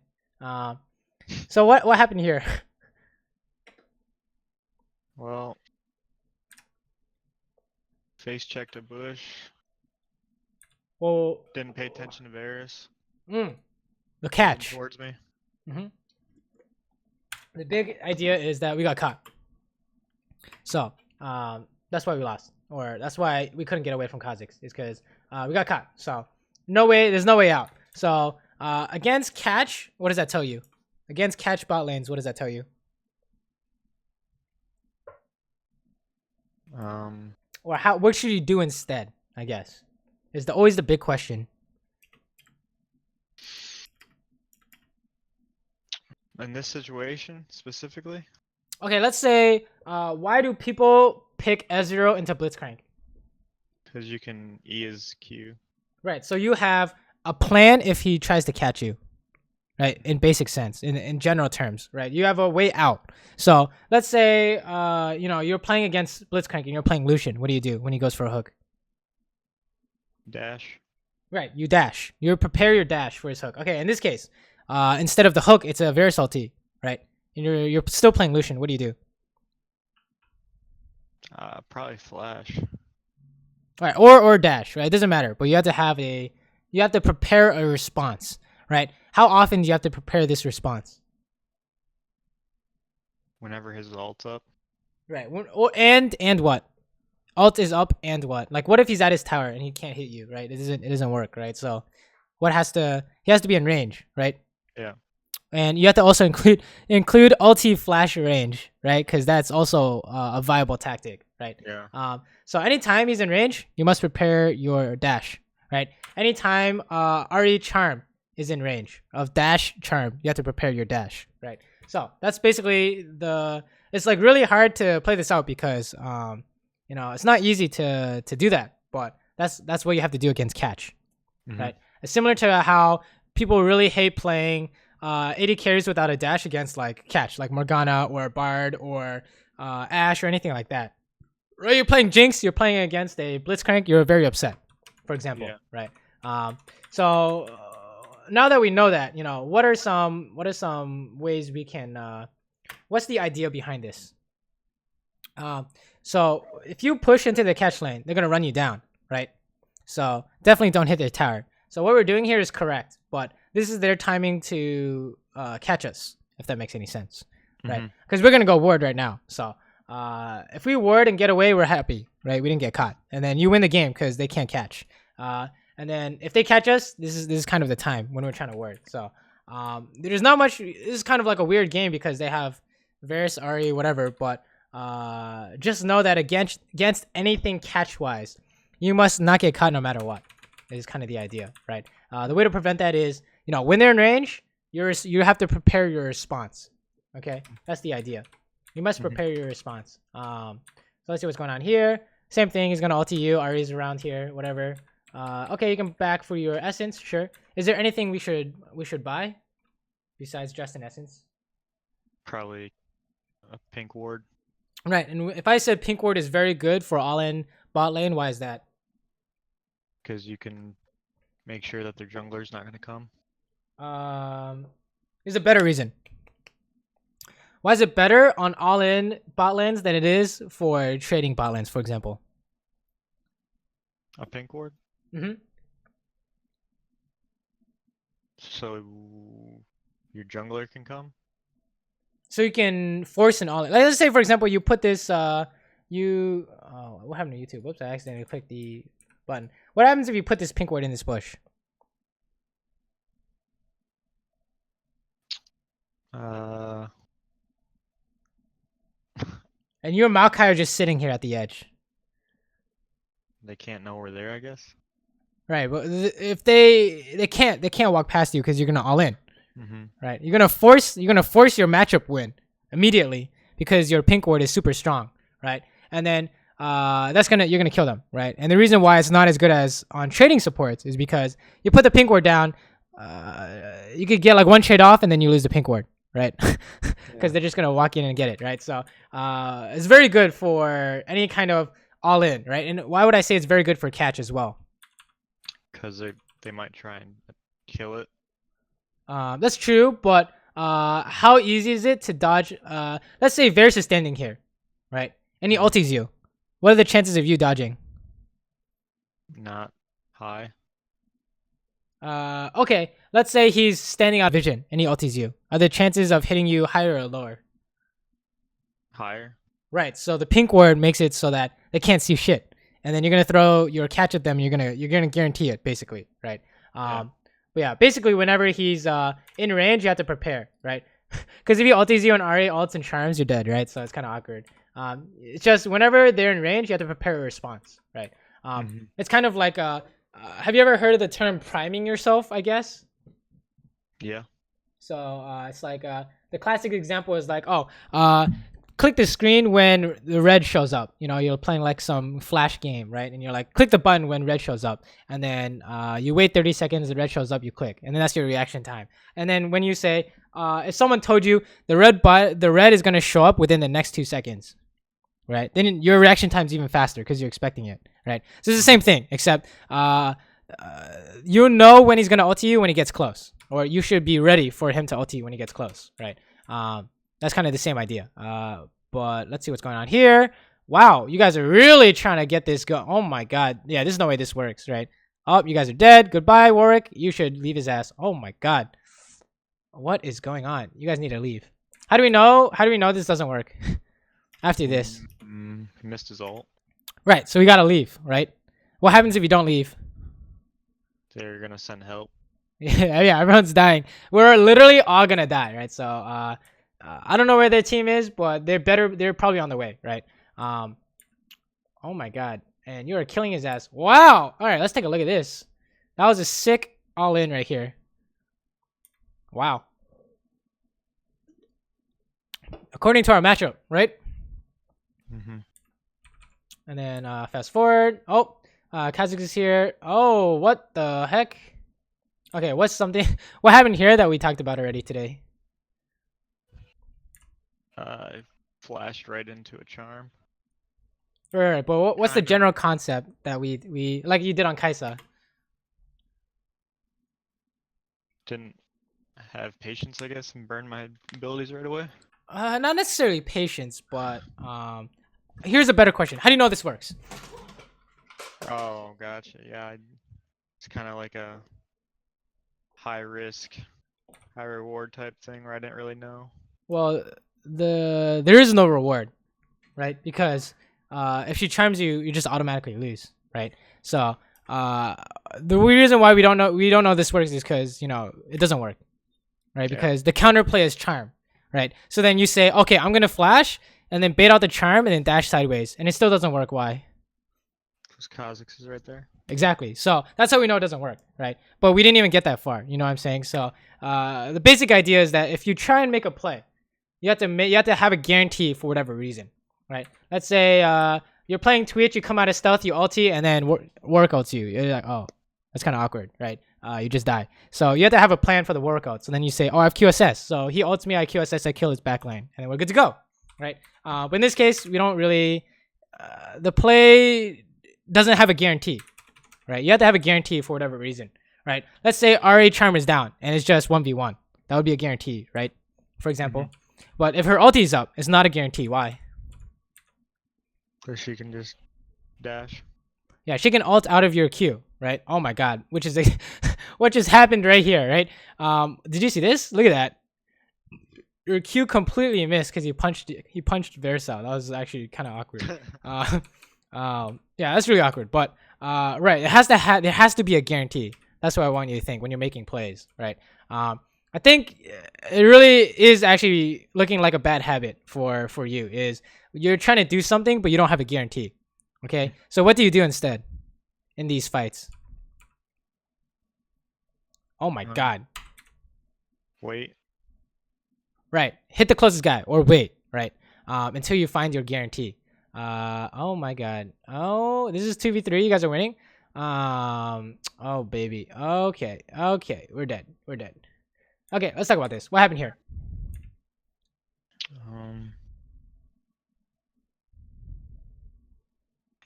So what happened here? Well, face checked a bush. Well, Didn't pay attention to Varus. The catch. Towards me. The big idea is that we got caught. So that's why we lost, or that's why we couldn't get away from Kazakhs, is because we got caught. So there's no way out. So against catch, what does that tell you? Against catch bot lanes, what does that tell you? Or what should you do instead, I guess, is always the big question. In this situation specifically? Okay, let's say why do people pick S0 into Blitzcrank? Because you can E his Q. Right, so you have a plan if he tries to catch you, right? In basic sense, in general terms, right? You have a way out. So let's say you're playing against Blitzcrank and you're playing Lucian. What do you do when he goes for a hook? Dash. Right, you dash. You prepare your dash for his hook. Okay, in this case, instead of the hook, it's a Varus ulti, right? And you're still playing Lucian. What do you do? Probably flash. Right, or dash, right? It doesn't matter, but you have to prepare a response, right? How often do you have to prepare this response? Whenever his ult's up. Right. And what? Alt is up and what? Like, what if he's at his tower and he can't hit you, right? It doesn't work, right? So he has to be in range, right? Yeah. And you have to also include ulti flash range, right? Because that's also a viable tactic, right? Yeah. So anytime he's in range, you must prepare your dash, right? Anytime RE charm is in range of dash charm, you have to prepare your dash, right? So that's basically it's like really hard to play this out because it's not easy to do that, but that's what you have to do against catch, right? It's similar to how people really hate playing AD carries without a dash against like catch, like Morgana or Bard or Ashe or anything like that. Right? You're playing Jinx, you're playing against a Blitzcrank, you're very upset, for example, right? So now that we know that, what are some ways we can? What's the idea behind this? So if you push into the catch lane, they're gonna run you down, right? So definitely don't hit their tower. So what we're doing here is correct, but this is their timing to catch us, if that makes any sense, right? Because we're gonna go ward right now. So if we ward and get away, we're happy, right? We didn't get caught, and then you win the game because they can't catch. And then if they catch us, this is kind of the time when we're trying to ward. So there's not much. This is kind of like a weird game because they have Varus, Ari, whatever. But just know that against anything catch wise, you must not get caught no matter what. Is kind of the idea, right? The way to prevent that is, when they're in range, you have to prepare your response. Okay, that's the idea. You must prepare your response. So let's see what's going on here. Same thing. He's gonna ulti you. Ari's around here. Whatever. Okay, you can back for your essence. Sure. Is there anything we should buy besides just an essence? Probably a pink ward. Right, and if I said pink ward is very good for all-in bot lane, why is that? Because you can make sure that their jungler's not gonna come. There's a better reason. Why is it better on all-in bot lanes than it is for trading bot lanes, for example? A pink ward? Mm-hmm. So your jungler can come? So you can force an all-in. Like, let's say, for example, you put this, what happened to YouTube? Whoops, I accidentally clicked the button. What happens if you put this pink ward in this bush? And you and Maokai are just sitting here at the edge. They can't know we're there, I guess. Right, but if they can't walk past you because you're gonna all in. Mm-hmm. Right, you're gonna force your matchup win immediately because your pink ward is super strong. Right, and then you're gonna kill them. Right, and the reason why it's not as good as on trading supports is because you put the pink ward down, you could get like one trade off and then you lose the pink ward. Right, because they're just gonna walk in and get it. Right, so it's very good for any kind of all in. Right, and why would I say it's very good for catch as well? Because they might try and kill it. That's true, but how easy is it to dodge? Let's say Varus is standing here, right? And he ultis you. What are the chances of you dodging? Not high. Okay. Let's say he's standing out of vision and he ultis you. Are the chances of hitting you higher or lower? Higher. Right. So the pink ward makes it so that they can't see shit, and then you're gonna throw your catch at them. You're gonna guarantee it, basically, right? But yeah, basically, whenever he's in range, you have to prepare, right? Because if he ultis you and RA ults and charms, you're dead, right? So it's kind of awkward. It's just whenever they're in range, you have to prepare a response, right? It's kind of like have you ever heard of the term priming yourself, I guess? Yeah. So it's like the classic example is like, click the screen when the red shows up. You know, you're playing like some flash game, right? And you're like, click the button when red shows up. And then you wait 30 seconds, the red shows up, you click. And then that's your reaction time. And then when you say, if someone told you the red is going to show up within the next 2 seconds, right? Then your reaction time is even faster because you're expecting it, right? So it's the same thing, except you know when he's going to ulti you when he gets close. Or you should be ready for him to ulti you when he gets close, right? That's kind of the same idea. But let's see what's going on here. Wow, you guys are really trying to get this go. Oh my god. Yeah, there's no way this works, right? Oh, you guys are dead. Goodbye, Warwick. You should leave his ass. Oh my god. What is going on? You guys need to leave. How do we know this doesn't work? After this. He missed his ult. Right, so we gotta leave, right? What happens if you don't leave? They're gonna send help. Yeah, everyone's dying. We're literally all gonna die, right? So I don't know where their team is, but they're probably on the way, right? Oh my god. And you are killing his ass. Wow. All right, let's take a look at this. That was a sick all in right here. Wow. According to our matchup, right? And then fast forward. Oh, Kazakh is here. Oh, what the heck? Okay, what happened here that we talked about already today? I flashed right into a charm. Right, but what's the general concept that we like you did on Kaisa? Didn't have patience, I guess, and burn my abilities right away. Not necessarily patience, but here's a better question. How do you know this works? Oh, gotcha. Yeah, it's kind of like a high risk, high reward type thing where I didn't really know. Well, there is no reward, right? Because if she charms you, you just automatically lose, right? So the reason why we don't know this works is because it doesn't work, right? Because the counterplay is charm, right? So then you say, okay, I'm gonna flash and then bait out the charm and then dash sideways, and it still doesn't work. Why? Because Kha'Zix is right there. Exactly. So that's how we know it doesn't work, right? But we didn't even get that far. You know what I'm saying? So the basic idea is that if you try and make a play, you have to have a guarantee for whatever reason, right? Let's say you're playing Twitch, you come out of stealth, you ulti, and then Warwick ults you. You're like, oh, that's kind of awkward, right? You just die. So you have to have a plan for the workouts. And then you say, oh, I have QSS. So he ults me, I QSS, I kill his backline, and then we're good to go, right? But in this case, we don't really. The play doesn't have a guarantee, right? You have to have a guarantee for whatever reason, right? Let's say RA Charmer's down and it's just 1v1. That would be a guarantee, right? For example. But if her ulti is up, it's not a guarantee. Why? Because she can just dash. Yeah, she can ult out of your Q, right? Oh my god, which is what just happened right here, right? Did you see this? Look at that. Your Q completely missed because he punched Versa. That was actually kind of awkward. Yeah, that's really awkward. But right, there has to be a guarantee. That's what I want you to think when you're making plays, right? I think it really is actually looking like a bad habit for you. Is you're trying to do something but you don't have a guarantee. Okay, so what do you do instead in these fights? Oh my god. Wait. Right, hit the closest guy or wait, right? Until you find your guarantee. Oh my god. Oh, this is 2v3. You guys are winning. Oh baby. Okay, we're dead. Okay, let's talk about this. What happened here?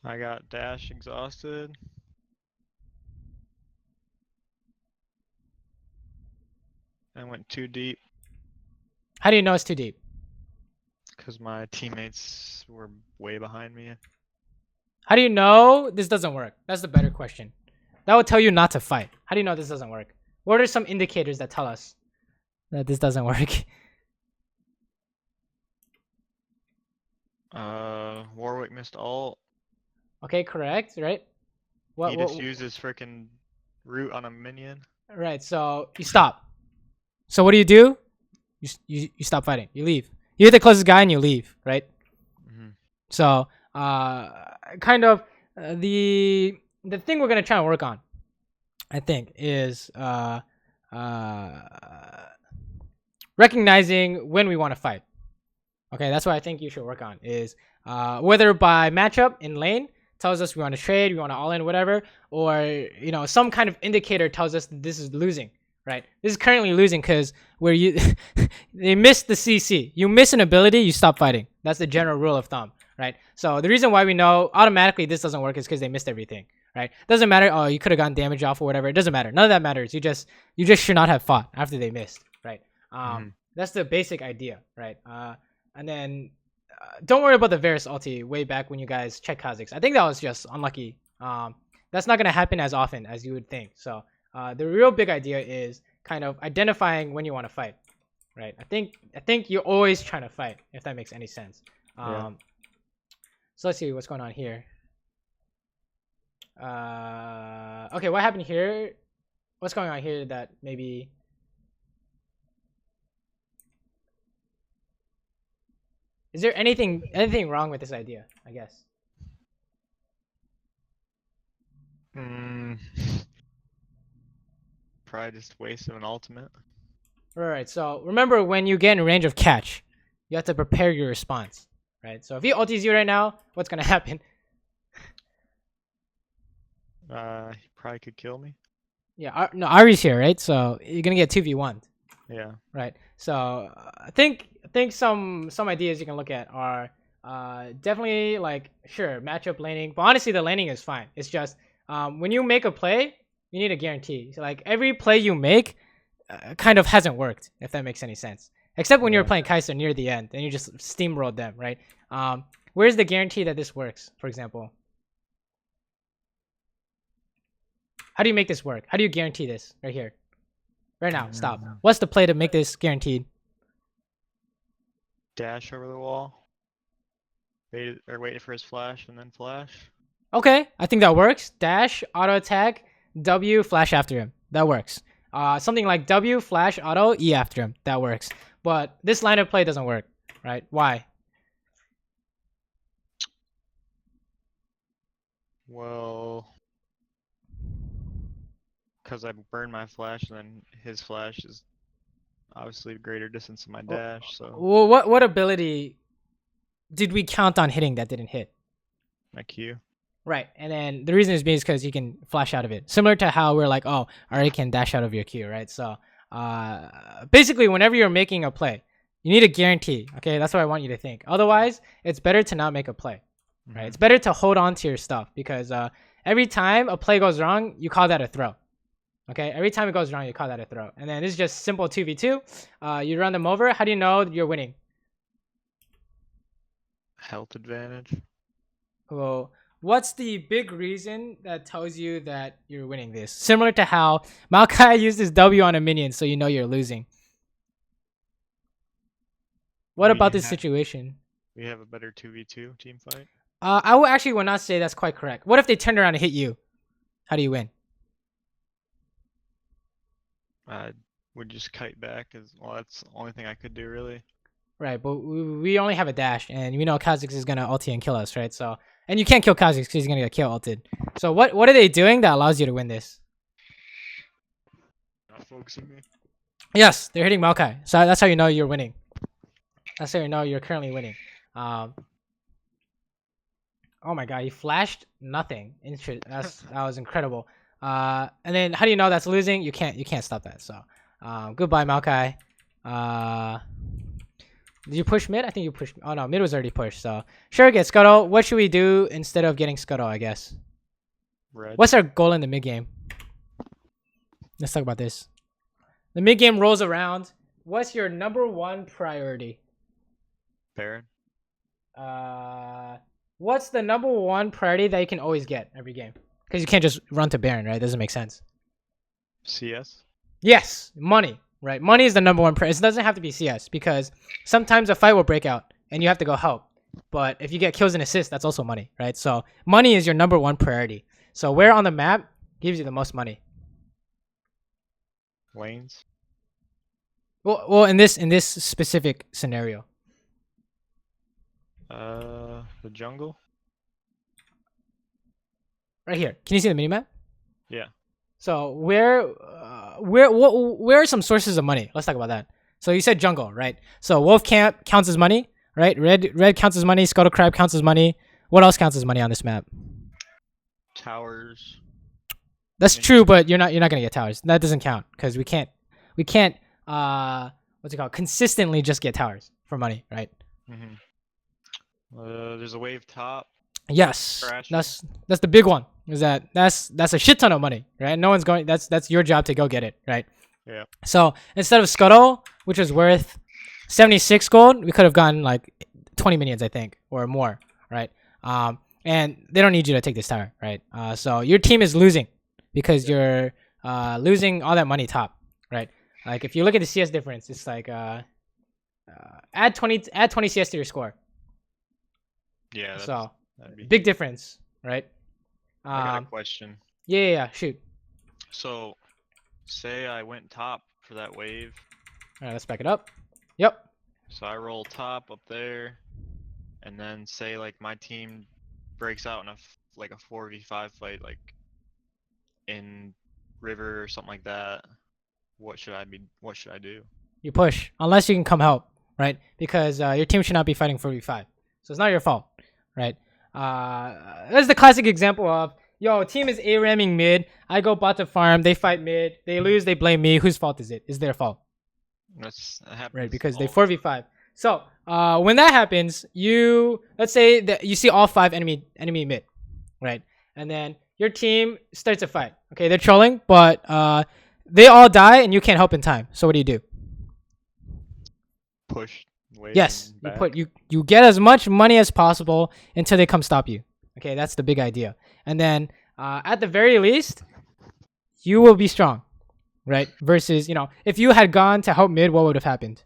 I got dash exhausted. I went too deep. How do you know it's too deep? Because my teammates were way behind me. How do you know this doesn't work? That's the better question. That would tell you not to fight. How do you know this doesn't work? What are some indicators that tell us that this doesn't work? Warwick missed ult. Okay, correct, right? He just used his freaking root on a minion. Right, so you stop. So what do? You stop fighting. You leave. You hit the closest guy and you leave, right? So kind of the thing we're gonna try and work on, I think, is recognizing when we want to fight. Okay, that's what I think you should work on. Is whether by matchup in lane tells us we want to trade, we want to all in, whatever, or some kind of indicator tells us this is losing. Right, this is currently losing because they missed the CC. You miss an ability, you stop fighting. That's the general rule of thumb, right? So the reason why we know automatically this doesn't work is because they missed everything, right? Doesn't matter. Oh, you could have gotten damage off or whatever. It doesn't matter. None of that matters. You just should not have fought after they missed, right? That's the basic idea, right? And then don't worry about the Varus ulti way back when you guys checked Kha'Zix. I think that was just unlucky. That's not gonna happen as often as you would think. So. The real big idea is kind of identifying when you want to fight, right? I think you're always trying to fight, if that makes any sense. So let's see what's going on here. Okay, what happened here? What's going on here that maybe... Is there anything wrong with this idea, I guess? Probably just wasted an ultimate. Alright, so remember when you get in range of catch, you have to prepare your response, right? So if he ultis you right now, what's gonna happen? He probably could kill me. Yeah, no, Ari's here, right? So you're gonna get 2v1. Yeah. Right. So I think some ideas you can look at are definitely like sure matchup laning, but honestly the laning is fine. It's just when you make a play, you need a guarantee. So like every play you make kind of hasn't worked, if that makes any sense. Except when you're playing Kai'Sa near the end, and you just steamrolled them, right? Where's the guarantee that this works, for example? How do you make this work? How do you guarantee this right here? Right now, stop. What's the play to make this guaranteed? Dash over the wall. Wait for his flash and then flash. Okay, I think that works. Dash, auto attack, W, flash after him. That works. Something like W, flash, auto, E after him. That works. But this line of play doesn't work, right? Why? Well, because I burned my flash and then his flash is obviously a greater distance than my dash. So. Well, what ability did we count on hitting that didn't hit? My Q. Right, and then the reason is because you can flash out of it. Similar to how we're like, oh, Ari can dash out of your Q, right? So basically, whenever you're making a play, You need a guarantee. Okay, that's what I want you to think. Otherwise, it's better to not make a play. Right? It's better to hold on to your stuff because every time a play goes wrong, you call that a throw. Okay, every time it goes wrong, you call that a throw. And then it's just simple 2v2. You run them over. How do you know you're winning? Health advantage. Well, what's the big reason that tells you that you're winning this? Similar to how Maokai used his W on a minion, so you know you're losing. What about this situation? We have a better 2v2 team fight. I would not say that's quite correct. What if they turned around and hit you? How do you win? I would just kite back, as well. That's the only thing I could do, really. Right, but we only have a dash, and we know Kha'Zix is gonna ulti and kill us, right? So, and you can't kill Kha'Zix because he's gonna get kill ulted. So what are they doing that allows you to win this? Not focusing me. Yes, they're hitting Maokai. So that's how you know you're winning. That's how you know you're currently winning. Oh my god, he flashed nothing. That was incredible. And then how do you know that's losing? You can't stop that. So goodbye Maokai. Did you push mid? I think you pushed. Oh no, mid was already pushed. So sure, get Scuttle. What should we do instead of getting Scuttle? I guess. Red. What's our goal in the mid game? Let's talk about this. The mid game rolls around. What's your #1 priority? Baron. What's the #1 priority that you can always get every game? Because you can't just run to Baron, right? It doesn't make sense. CS. Yes, money. Right, money is the #1 priority. It doesn't have to be CS because sometimes a fight will break out and you have to go help. But if you get kills and assists, that's also money, right? So money is your #1 priority. So where on the map gives you the most money? Lanes. Well, in this specific scenario. The jungle. Right here. Can you see the minimap? Yeah. So where are some sources of money? Let's talk about that. So you said jungle, right? So wolf camp counts as money, right? Red counts as money. Scuttle crab counts as money. What else counts as money on this map? Towers. That's true, but you're not gonna get towers. That doesn't count because we can't what's it called? Consistently just get towers for money, right? There's a wave top. Yes, Crashing. that's the big one. Is that's a shit ton of money, right? No one's going. That's your job to go get it, right? Yeah. So instead of Scuttle, which was worth 76 gold, we could have gotten like 20 minions, I think, or more, right? And they don't need you to take this tower, right? So your team is losing because you're losing all that money top, right? Like if you look at the CS difference, it's like add 20 CS to your score. Yeah. So that'd be big difference, right? I got a question. Yeah, shoot. So, say I went top for that wave. All right, let's back it up. Yep. So I roll top up there, and then say like my team breaks out in a 4v5 fight, like in river or something like that. What should I do? You push unless you can come help, right? Because your team should not be fighting 4v5, so it's not your fault, right? That's the classic example of team is A-ramming mid. I go bot to farm. They fight mid. They lose. They blame me. Whose fault is it? It's their fault. That happens, right? Because they 4v5. So when that happens, let's say that you see all 5 enemy mid, right? And then your team starts a fight. Okay, they're trolling, but they all die and you can't help in time. So what do? Push. Yes, you get as much money as possible until they come stop you. Okay, that's the big idea. And then at the very least, you will be strong, right? Versus, if you had gone to help mid, what would have happened?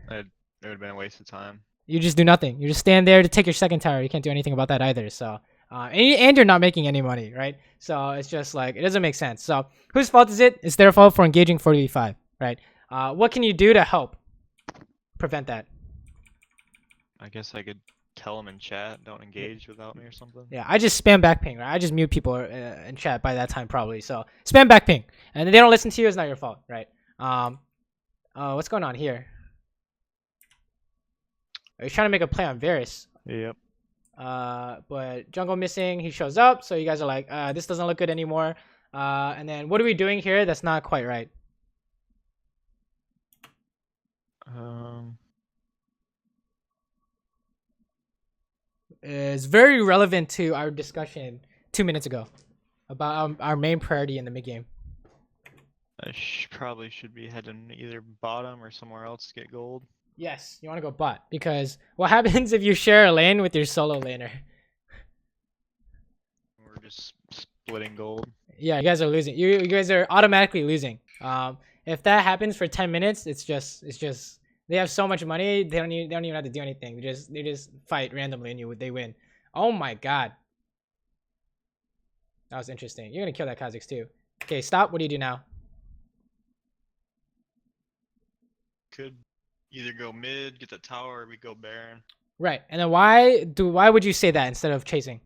It would have been a waste of time. You just do nothing. You just stand there to take your second tower. You can't do anything about that either. So, and you're not making any money, right? So it's just like, it doesn't make sense. So whose fault is it? It's their fault for engaging 4v5, right? What can you do to help prevent that? I guess I could tell them in chat, don't engage without me or something. Yeah, I just spam back ping, right? I just mute people in chat by that time probably. So spam back ping, and if they don't listen to you, it's not your fault, right? What's going on here? He's trying to make a play on Varus. Yep. But jungle missing. He shows up, so you guys are like, this doesn't look good anymore. And then what are we doing here? That's not quite right. Is very relevant to our discussion 2 minutes ago about our main priority in the mid game. I probably should be heading either bottom or somewhere else to get gold. Yes, you want to go bot because what happens if you share a lane with your solo laner? We're just splitting gold. Yeah, you guys are losing. You guys are automatically losing. If that happens for 10 minutes, it's just they have so much money they don't even have to do anything. They just fight randomly and they win. Oh my god, that was interesting. You're gonna kill that Kha'Zix too. Okay, stop. What do you do now? Could either go mid, get the tower, or we go Baron. Right, and then why would you say that instead of chasing?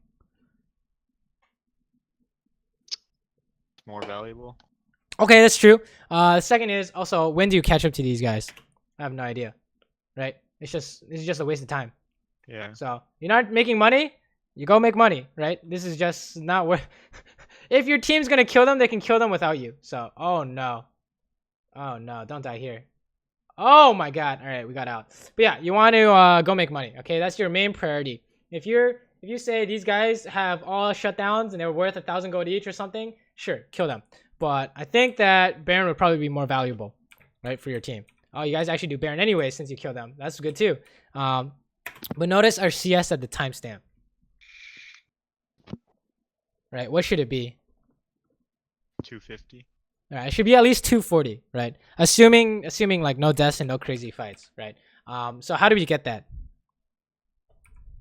It's more valuable. Okay, that's true. The second is also, when do you catch up to these guys? I have no idea. Right? It's just a waste of time. Yeah. So you're not making money, you go make money, right? This is just not worth. If your team's gonna kill them, they can kill them without you. So oh no, don't die here. Oh my god. All right, we got out. But yeah, you want to go make money. Okay, that's your main priority. If you say these guys have all shutdowns and they're worth 1,000 gold each or something, sure, kill them. But I think that Baron would probably be more valuable, right, for your team. Oh, you guys actually do Baron anyway since you kill them. That's good too. But notice our CS at the timestamp. Right, what should it be? 250. All right, it should be at least 240, right? Assuming like no deaths and no crazy fights, right? So how do we get that?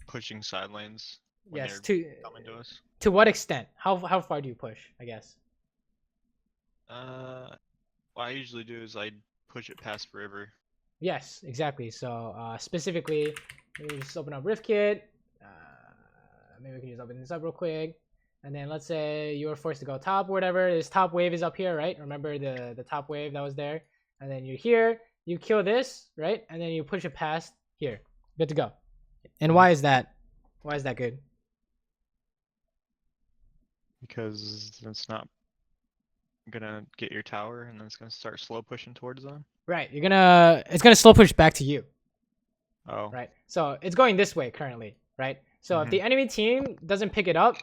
Pushing sidelines. Yes, coming to us. To what extent? How far do you push, I guess? What I usually do is I push it past river. Yes, exactly. So specifically, let me just open up Rift Kit. Maybe we can just open this up real quick. And then let's say you were forced to go top or whatever. This top wave is up here, right? Remember the top wave that was there? And then you're here, you kill this, right? And then you push it past here. Good to go. And why is that? Why is that good? Because it's not gonna get your tower and then it's gonna start slow pushing towards them. Right. It's gonna slow push back to you. Oh. Right. So it's going this way currently, right? So if the enemy team doesn't pick it up,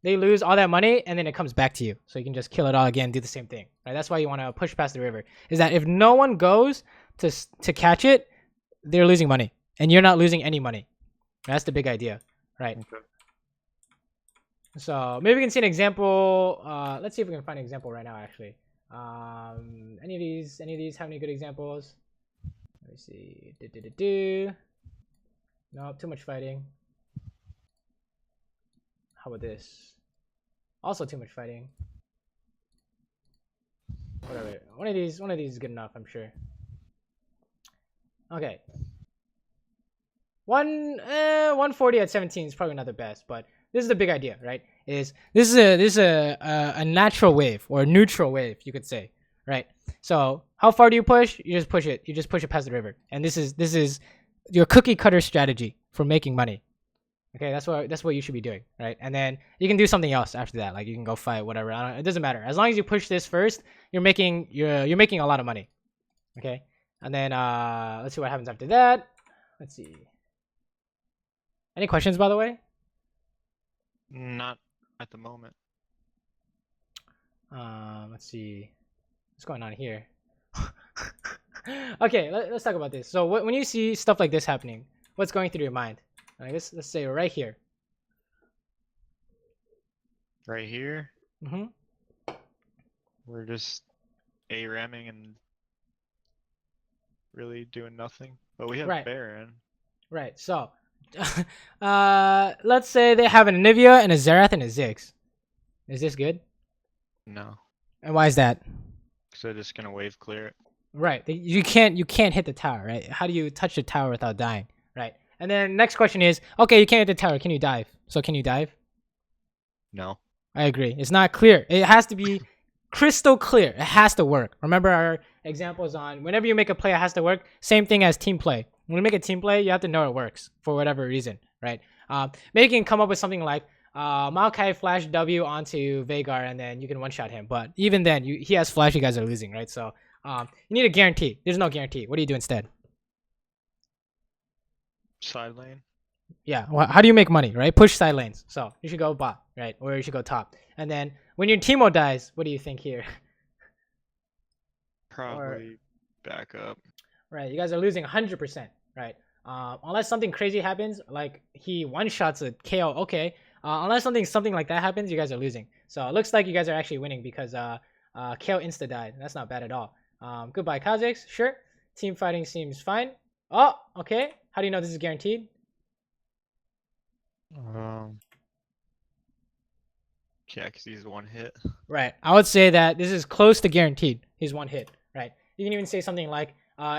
they lose all that money and then it comes back to you. So you can just kill it all again, do the same thing. Right? That's why you want to push past the river. Is that if no one goes to catch it, they're losing money. And you're not losing any money. That's the big idea. Right. Okay. So maybe we can see an example. Let's see if we can find an example right now actually. Any of these have any good examples? Let me see. Nope, too much fighting. How about this? Also too much fighting. Whatever. One of these is good enough, I'm sure. Okay. 140 at 17 is probably not the best, but this is the big idea, right? This is a natural wave or a neutral wave, you could say, right? So how far do you push? You just push it. You just push it past the river, and this is your cookie cutter strategy for making money. Okay, that's what you should be doing, right? And then you can do something else after that, like you can go fight, whatever. It doesn't matter as long as you push this first. You're making a lot of money, okay? And then let's see what happens after that. Let's see. Any questions, by the way? Not at the moment. Let's see. What's going on here? Okay, let's talk about this. So when you see stuff like this happening, what's going through your mind? Let's say right here. Right here? Mm-hmm. We're just A-ramming and really doing nothing. But we have Baron. Right, so let's say they have an Anivia and a Xerath and a Ziggs. Is this good? No. And why is that? Because they're just gonna wave clear it. Right. You can't hit the tower, right? How do you touch the tower without dying? Right. And then next question is, okay, you can't hit the tower. Can you dive? So can you dive? No. I agree. It's not clear. It has to be crystal clear. It has to work. Remember our examples on whenever you make a play, it has to work. Same thing as team play. When you make a team play, you have to know it works for whatever reason, right? Maybe you can come up with something like Maokai flash W onto Veigar and then you can one-shot him. But even then, he has flash, you guys are losing, right? So you need a guarantee. There's no guarantee. What do you do instead? Side lane. Yeah. Well, how do you make money, right? Push side lanes. So you should go bot, right? Or you should go top. And then when your teamo dies, what do you think here? Or Probably back up. right, you guys are losing 100%, right? Unless something crazy happens, like he one shots a KO. Okay. Unless something like that happens, you guys are losing. So it looks like you guys are actually winning because KO insta died. That's not bad at all. Goodbye, Kazakhs. Sure. Team fighting seems fine. Oh, okay. How do you know this is guaranteed? Yeah, because he's one hit. Right. I would say that this is close to guaranteed. He's one hit. Right. You can even say something like,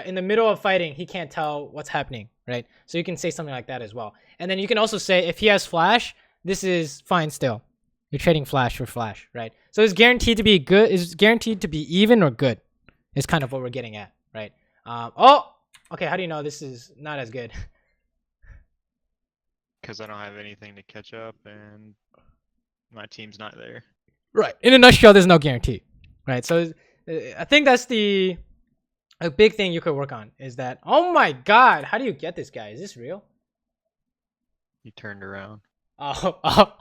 in the middle of fighting, he can't tell what's happening. Right. So you can say something like that as well. And then you can also say if he has flash, this is fine still. You're trading flash for flash. Right. So it's guaranteed to be good. Is guaranteed to be even or good. Is kind of what we're getting at. Right. Oh. Okay. How do you know this is not as good? Because I don't have anything to catch up and my team's not there. Right. In a nutshell, there's no guarantee. Right. So I think that's a big thing you could work on is that, oh my God, how do you get this guy? Is this real? He turned around. Oh.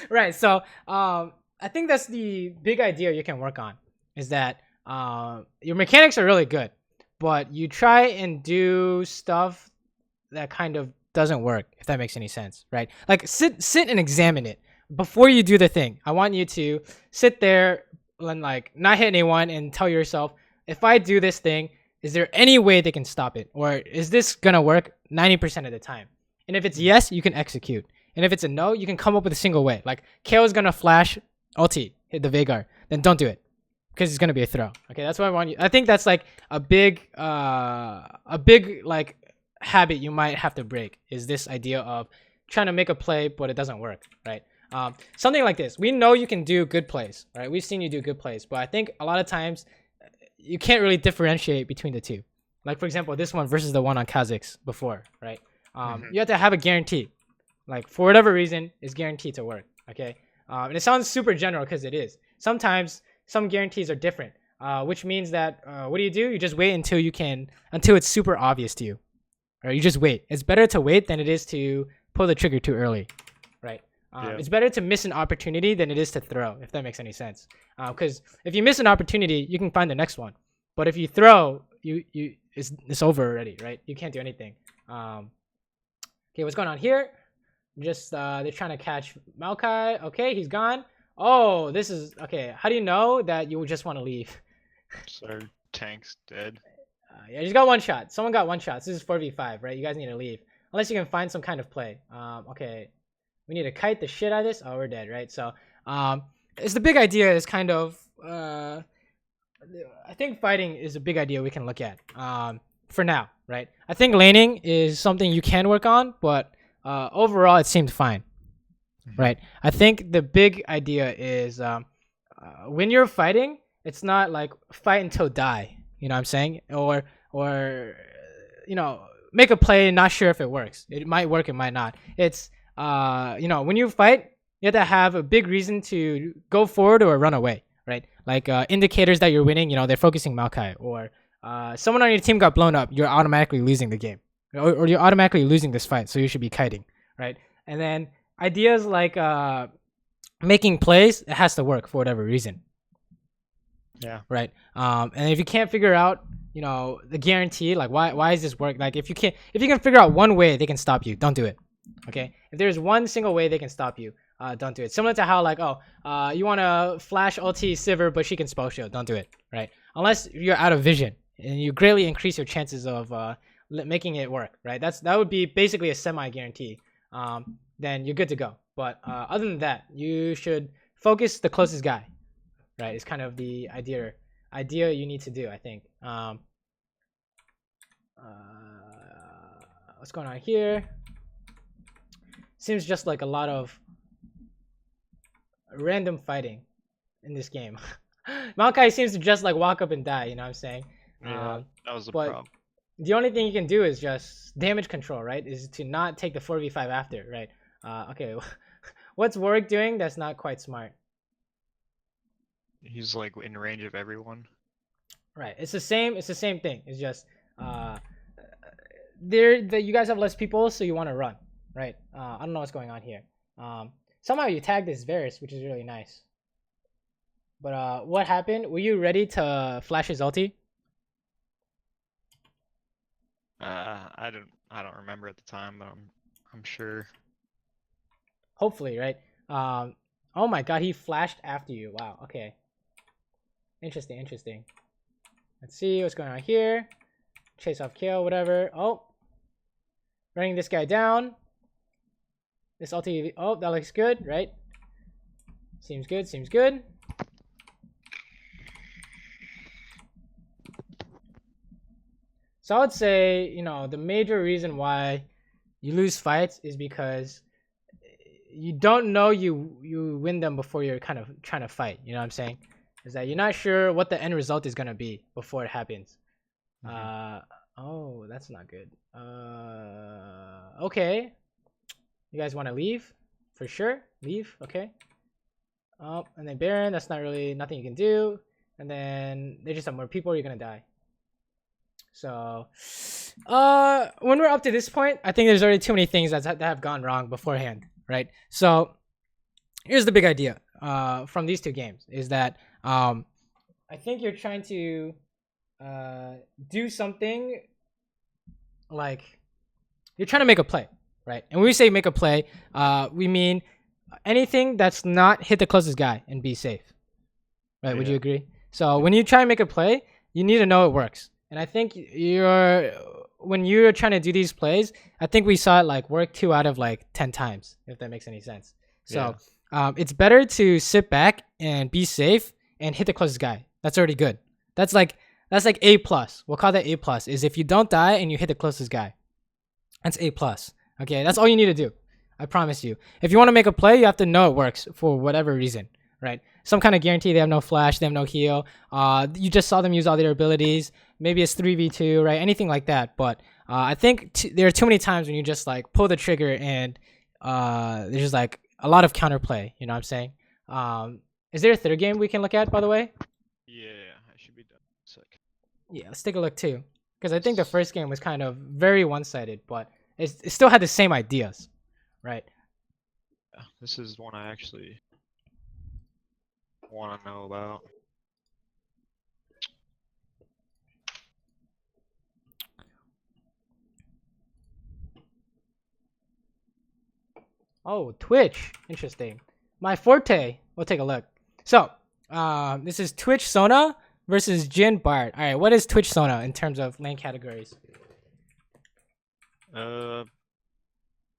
Right. So I think that's the big idea you can work on is that your mechanics are really good, but you try and do stuff that kind of doesn't work, if that makes any sense, right? Like sit and examine it before you do the thing. I want you to sit there and like not hit anyone and tell yourself, if I do this thing, is there any way they can stop it? Or is this gonna work 90% of the time? And if it's yes, you can execute. And if it's a no, you can come up with a single way. Like KO is gonna flash ulti, hit the Veigar, then don't do it. Because it's gonna be a throw. Okay, that's what I want you. I think that's like a big like habit you might have to break is this idea of trying to make a play but it doesn't work, right? Something like this. We know you can do good plays, right? We've seen you do good plays, but I think a lot of times you can't really differentiate between the two. Like for example, this one versus the one on Kazakhs before, right? You have to have a guarantee. Like for whatever reason, it's guaranteed to work. Okay, and it sounds super general because it is. Sometimes some guarantees are different, which means that what do? You just wait until it's super obvious to you. Or you just wait. It's better to wait than it is to pull the trigger too early, right? It's better to miss an opportunity than it is to throw, if that makes any sense. Because if you miss an opportunity, you can find the next one. But if you throw, it's over already, right? You can't do anything. Okay, what's going on here? Just they're trying to catch Maokai. Okay, he's gone. Oh, this is okay. How do you know that you just want to leave? So tank's dead. Yeah, just got one shot. Someone got one shot. This is 4v5, right? You guys need to leave. Unless you can find some kind of play. Okay. We need to kite the shit out of this. Oh, we're dead, right? So, it's the big idea is kind of, I think fighting is a big idea we can look at, for now, right? I think laning is something you can work on, but, overall it seemed fine, right? I think the big idea is, when you're fighting, it's not like fight until die. You know what I'm saying? Or make a play, not sure if it works. It might work, it might not. It's when you fight, you have to have a big reason to go forward or run away, right? Like indicators that you're winning, they're focusing Maokai, or someone on your team got blown up, you're automatically losing the game. Or you're automatically losing this fight, so you should be kiting, right? And then ideas like making plays, it has to work for whatever reason. Yeah. Right. And if you can't figure out, the guarantee, like why is this work? Like if you can figure out one way they can stop you, don't do it. Okay. If there's one single way they can stop you, don't do it. Similar to how like, you want to flash ulti Saber, but she can spell shield. Don't do it. Right. Unless you're out of vision and you greatly increase your chances of making it work. Right. That would be basically a semi guarantee. Then you're good to go. But other than that, you should focus the closest guy. Right, it's kind of the idea you need to do, I think. What's going on here? Seems just like a lot of random fighting in this game. Maokai seems to just like walk up and die, you know what I'm saying? Yeah, that was the problem. The only thing you can do is just damage control, right? Is to not take the 4v5 after, right? Okay, what's Warwick doing? That's not quite smart. He's like in range of everyone. Right. It's the same thing. It's just you guys have less people, so you want to run, right? I don't know what's going on here. Somehow you tagged this Varus, which is really nice. But what happened? Were you ready to flash his ulti? I don't remember at the time, but I'm sure. Hopefully, right? Oh my god, he flashed after you. Wow. Okay. Interesting. Let's see what's going on here. Chase off kill, whatever. Oh, running this guy down. This ulti. Oh, that looks good, right? Seems good. So I would say, the major reason why you lose fights is because you don't know you win them before you're kind of trying to fight. You know what I'm saying? Is that you're not sure what the end result is gonna be before it happens. Oh, that's not good. Okay. You guys want to leave? For sure. Leave. Okay. Oh, and then Baron. That's not really nothing you can do. And then there's just some more people. You're gonna die. So, when we're up to this point, I think there's already too many things that have gone wrong beforehand, right? So, here's the big idea from these two games is that I think you're trying to do something like you're trying to make a play, right? And when we say make a play, we mean anything that's not hit the closest guy and be safe, right? Would you agree? So when you try and make a play, you need to know it works. And I think when you're trying to do these plays, I think we saw it like work 2 out of like 10 times, if that makes any sense. So it's better to sit back and be safe and hit the closest guy. That's already good. That's like A+. We'll call that A+, is if you don't die and you hit the closest guy. That's A+. Okay, that's all you need to do. I promise you. If you want to make a play, you have to know it works for whatever reason, right? Some kind of guarantee. They have no flash, they have no heal. You just saw them use all their abilities. Maybe it's 3v2, right? Anything like that. But I think there are too many times when you just like pull the trigger and there's just like a lot of counterplay. You know what I'm saying? Is there a third game we can look at, by the way? Yeah, I should be done. Sick. Yeah, let's take a look too. Because I think the first game was kind of very one-sided, but it still had the same ideas, right? Yeah, this is one I actually want to know about. Oh, Twitch. Interesting. My forte. We'll take a look. So, this is Twitch Sona versus Jin Bard. All right, what is Twitch Sona in terms of lane categories?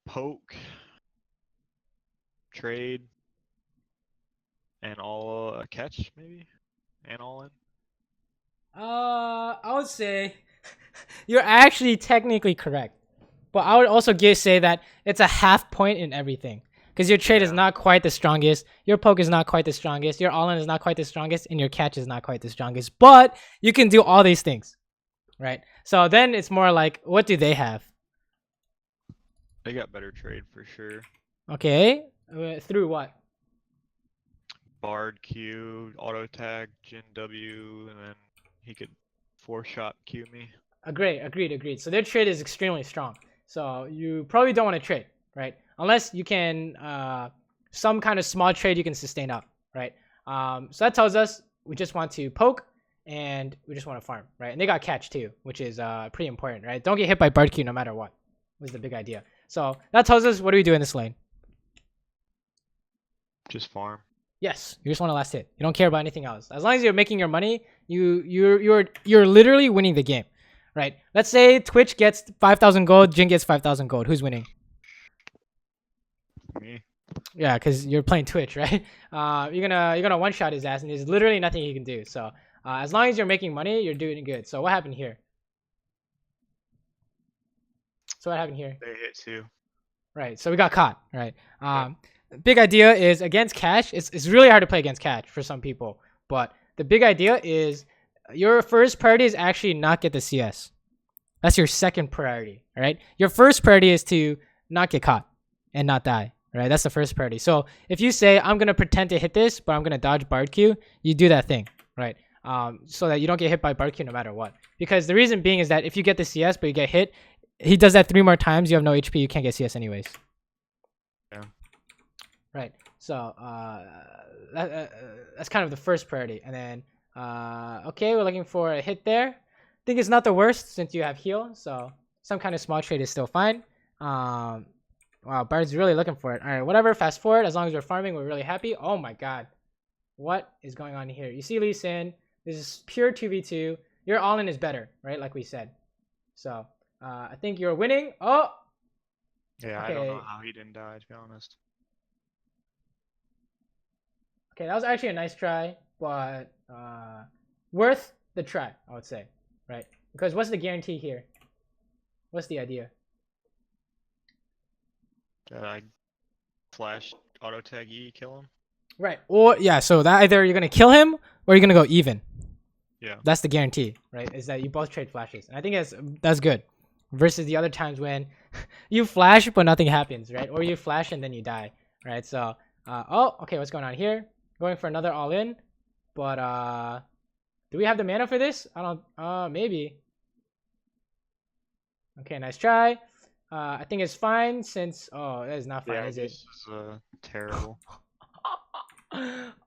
Poke, trade, and all catch maybe, and all in. I would say you're actually technically correct, but I would also say that it's a half point in everything. Because your trade is not quite the strongest, your poke is not quite the strongest, your all-in is not quite the strongest, and your catch is not quite the strongest. But you can do all these things, right? So then it's more like, what do they have? They got better trade for sure. Okay, through what? Bard Q, auto tag, Jin W, and then he could 4-shot Q me. Agreed. So their trade is extremely strong. So you probably don't want to trade, right? Unless you can, some kind of small trade you can sustain up, right? So that tells us we just want to poke and we just want to farm, right? And they got catch too, which is pretty important, right? Don't get hit by Bard Q no matter what, was the big idea. So that tells us what do we do in this lane? Just farm. Yes, you just want to last hit. You don't care about anything else. As long as you're making your money, you're literally winning the game, right? Let's say Twitch gets 5,000 gold, Jin gets 5,000 gold. Who's winning? Me. Yeah, because you're playing Twitch, right? You're gonna one shot his ass, and there's literally nothing he can do. So as long as you're making money, you're doing good. So what happened here? They hit too. Right. So we got caught. Right. Big idea is against catch. It's really hard to play against catch for some people, but the big idea is your first priority is actually not get the CS. That's your second priority. All right. Your first priority is to not get caught and not die. Right. That's the first priority. So if you say I'm gonna pretend to hit this, but I'm gonna dodge Bard Q, you do that thing. Right. So that you don't get hit by Bard Q no matter what. Because the reason being is that if you get the CS but you get hit, he does that 3 more times, you have no HP, you can't get CS anyways. Yeah. Right. So that's kind of the first priority. And then okay, we're looking for a hit there. I think it's not the worst since you have heal, so some kind of small trade is still fine. Wow, Bard's really looking for it. All right, whatever. Fast forward. As long as we're farming, we're really happy. Oh my god, what is going on here? You see Lee Sin. This is pure 2v2. Your all-in is better, right? Like we said. So I think you're winning. Oh. Yeah, okay. I don't know how he didn't die, to be honest. Okay, that was actually a nice try, but worth the try, I would say, right? Because what's the guarantee here? What's the idea? I flash auto tag E, kill him. Right. Or yeah, so that either you're gonna kill him or you're gonna go even. Yeah. That's the guarantee, right? Is that you both trade flashes, and I think that's good. Versus the other times when you flash but nothing happens, right? Or you flash and then you die, right? So oh, okay, what's going on here? Going for another all in, but do we have the mana for this? I don't. Maybe. Okay, nice try. I think it's fine since that is not fine, Yeah, is it? this is terrible.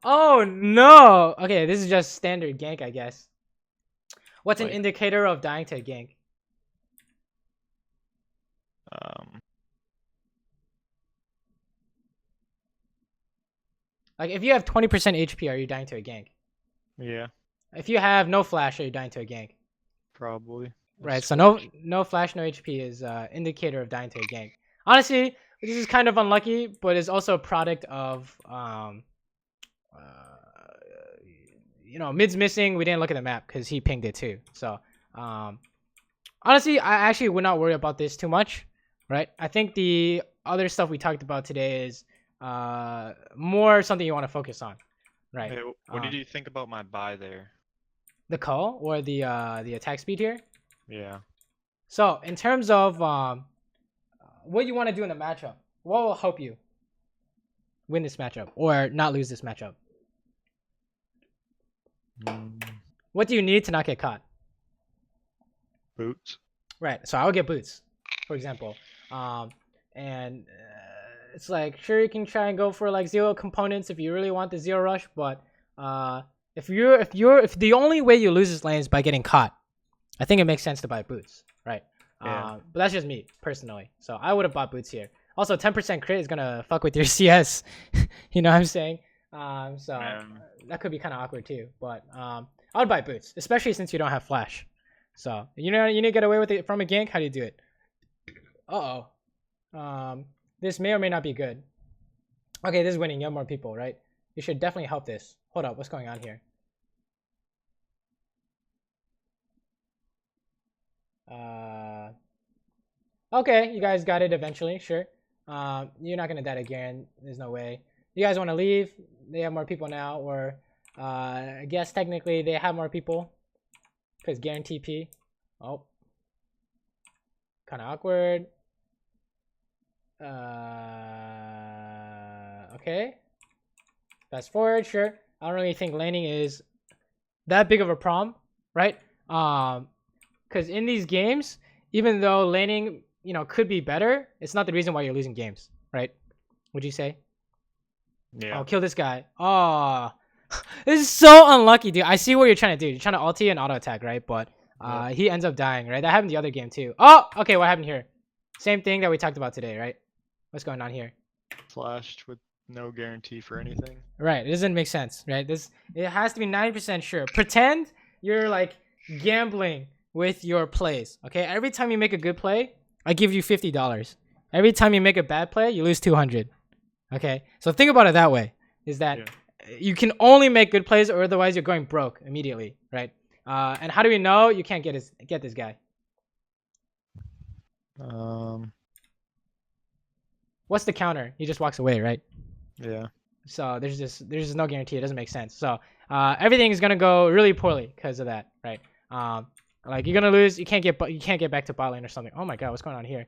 Oh no! Okay, this is just standard gank, I guess. What's an indicator of dying to a gank? Like if you have 20% HP, are you dying to a gank? Yeah. If you have no flash, are you dying to a gank? Probably. Right. So no flash, no HP is indicator of dying to a gank. Honestly, this is kind of unlucky, but it's also a product of you know, mid's missing. We didn't look at the map because he pinged it too. So honestly, I actually would not worry about this too much. Right. I think the other stuff we talked about today is more something you want to focus on. Right. Hey, what did you think about my buy there? The call or the attack speed here? Yeah. So in terms of what you want to do in the matchup, what will help you win this matchup or not lose this matchup? What do you need to not get caught? Boots. Right. So I would get boots, for example. And it's like, sure, you can try and go for like 0 components if you really want the 0 rush, but if the only way you lose this lane is by getting caught, I think it makes sense to buy boots, right? Yeah. But that's just me personally. So I would have bought boots here. Also, 10% crit is gonna fuck with your CS. You know what I'm saying? So that could be kind of awkward too. But I would buy boots, especially since you don't have flash. So you know you need to get away with it from a gank. How do you do it? This may or may not be good. Okay, this is winning. You have more people, right? You should definitely help this. Hold up, what's going on here? Okay, you guys got it eventually, sure. You're not gonna die again. There's no way. You guys want to leave? They have more people now, or I guess technically they have more people because guarantee P. Oh, kind of awkward. Okay. Fast forward, sure. I don't really think laning is that big of a problem, right? Because in these games, even though laning, you know, could be better, it's not the reason why you're losing games, right? Would you say? Yeah. Oh, kill this guy. Oh, this is so unlucky, dude. I see what you're trying to do. You're trying to ulti and auto attack, right? But he ends up dying, right? That happened the other game too. Oh, okay. What happened here? Same thing that we talked about today, right? What's going on here? Flashed with no guarantee for anything. Right. It doesn't make sense, right? It has to be 90% sure. Pretend you're like gambling with your plays. Okay. Every time you make a good play, I give you $50. Every time you make a bad play, you lose 200. Okay. So think about it that way. Is that you can only make good plays, or otherwise you're going broke immediately, right? And how do we know you can't get this guy? What's the counter? He just walks away, right? Yeah. So there's just no guarantee. It doesn't make sense. So everything is gonna go really poorly because of that, right? Like you're gonna lose. You can't get back to bot lane or something. Oh my god, what's going on here?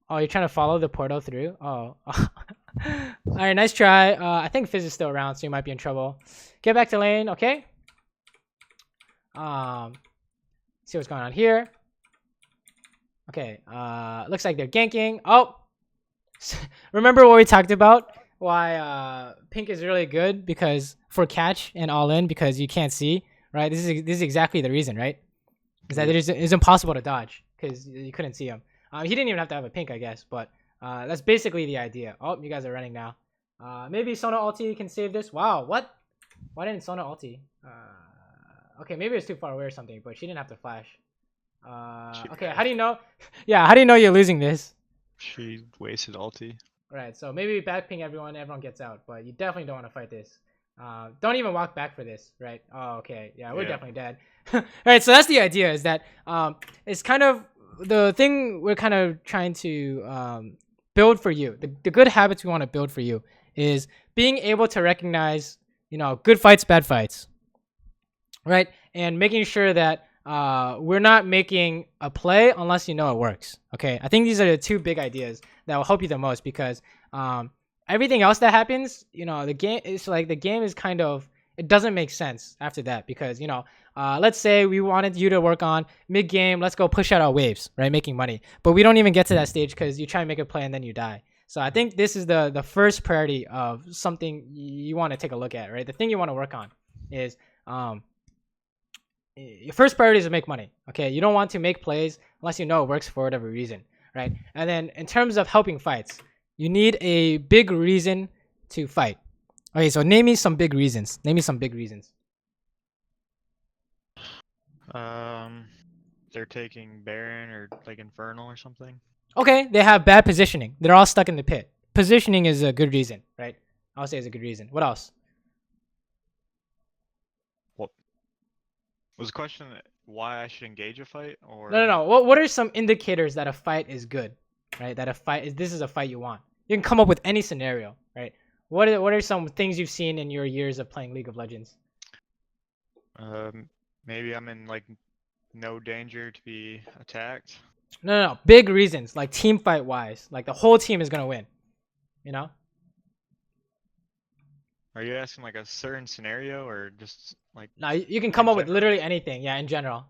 Oh, you're trying to follow the portal through? Oh. All right, nice try. I think Fizz is still around, so you might be in trouble. Get back to lane, okay? See what's going on here. Okay, looks like they're ganking. Oh, remember what we talked about? Why pink is really good because for catch and all in because you can't see, right? This is exactly the reason, right? Is that it's impossible to dodge because you couldn't see him. He didn't even have to have a pink, I guess, but that's basically the idea. Oh, you guys are running now. Maybe Sona ulti can save this. Wow, what? Why didn't Sona ulti? Okay, maybe it's too far away or something, but she didn't have to flash. Okay, how do you know? Yeah, how do you know you're losing this? She wasted ulti. Right, so maybe backping everyone gets out, but you definitely don't want to fight this. Don't even walk back for this, right? Oh, okay, yeah, we're definitely dead. All right, so that's the idea. Is that it's kind of the thing we're kind of trying to build for you. The good habits we want to build for you is being able to recognize, good fights, bad fights, right? And making sure that we're not making a play unless you know it works. Okay, I think these are the two big ideas that will help you the most because everything else that happens, the game is like the game is kind of it doesn't make sense after that because let's say we wanted you to work on mid game, let's go push out our waves, right, making money, but we don't even get to that stage because you try and make a play and then you die. So I think this is the first priority of something you want to take a look at, right? The thing you want to work on is your first priority is to make money. Okay, you don't want to make plays unless you know it works for whatever reason, right? And then in terms of helping fights, you need a big reason to fight. Okay, so name me some big reasons. Name me some big reasons. They're taking Baron or like Infernal or something. Okay, they have bad positioning. They're all stuck in the pit. Positioning is a good reason, right? I'll say it's a good reason. What else? What was the question? Why I should engage a fight or No. What are some indicators that a fight is good, right? That a fight is this is a fight you want. You can come up with any scenario, right? What are some things you've seen in your years of playing League of Legends? Maybe I'm in like no danger to be attacked. No. Big reasons, like team fight wise, like the whole team is gonna win. Are you asking like a certain scenario or just like? No, you can come up with literally anything. Yeah, in general.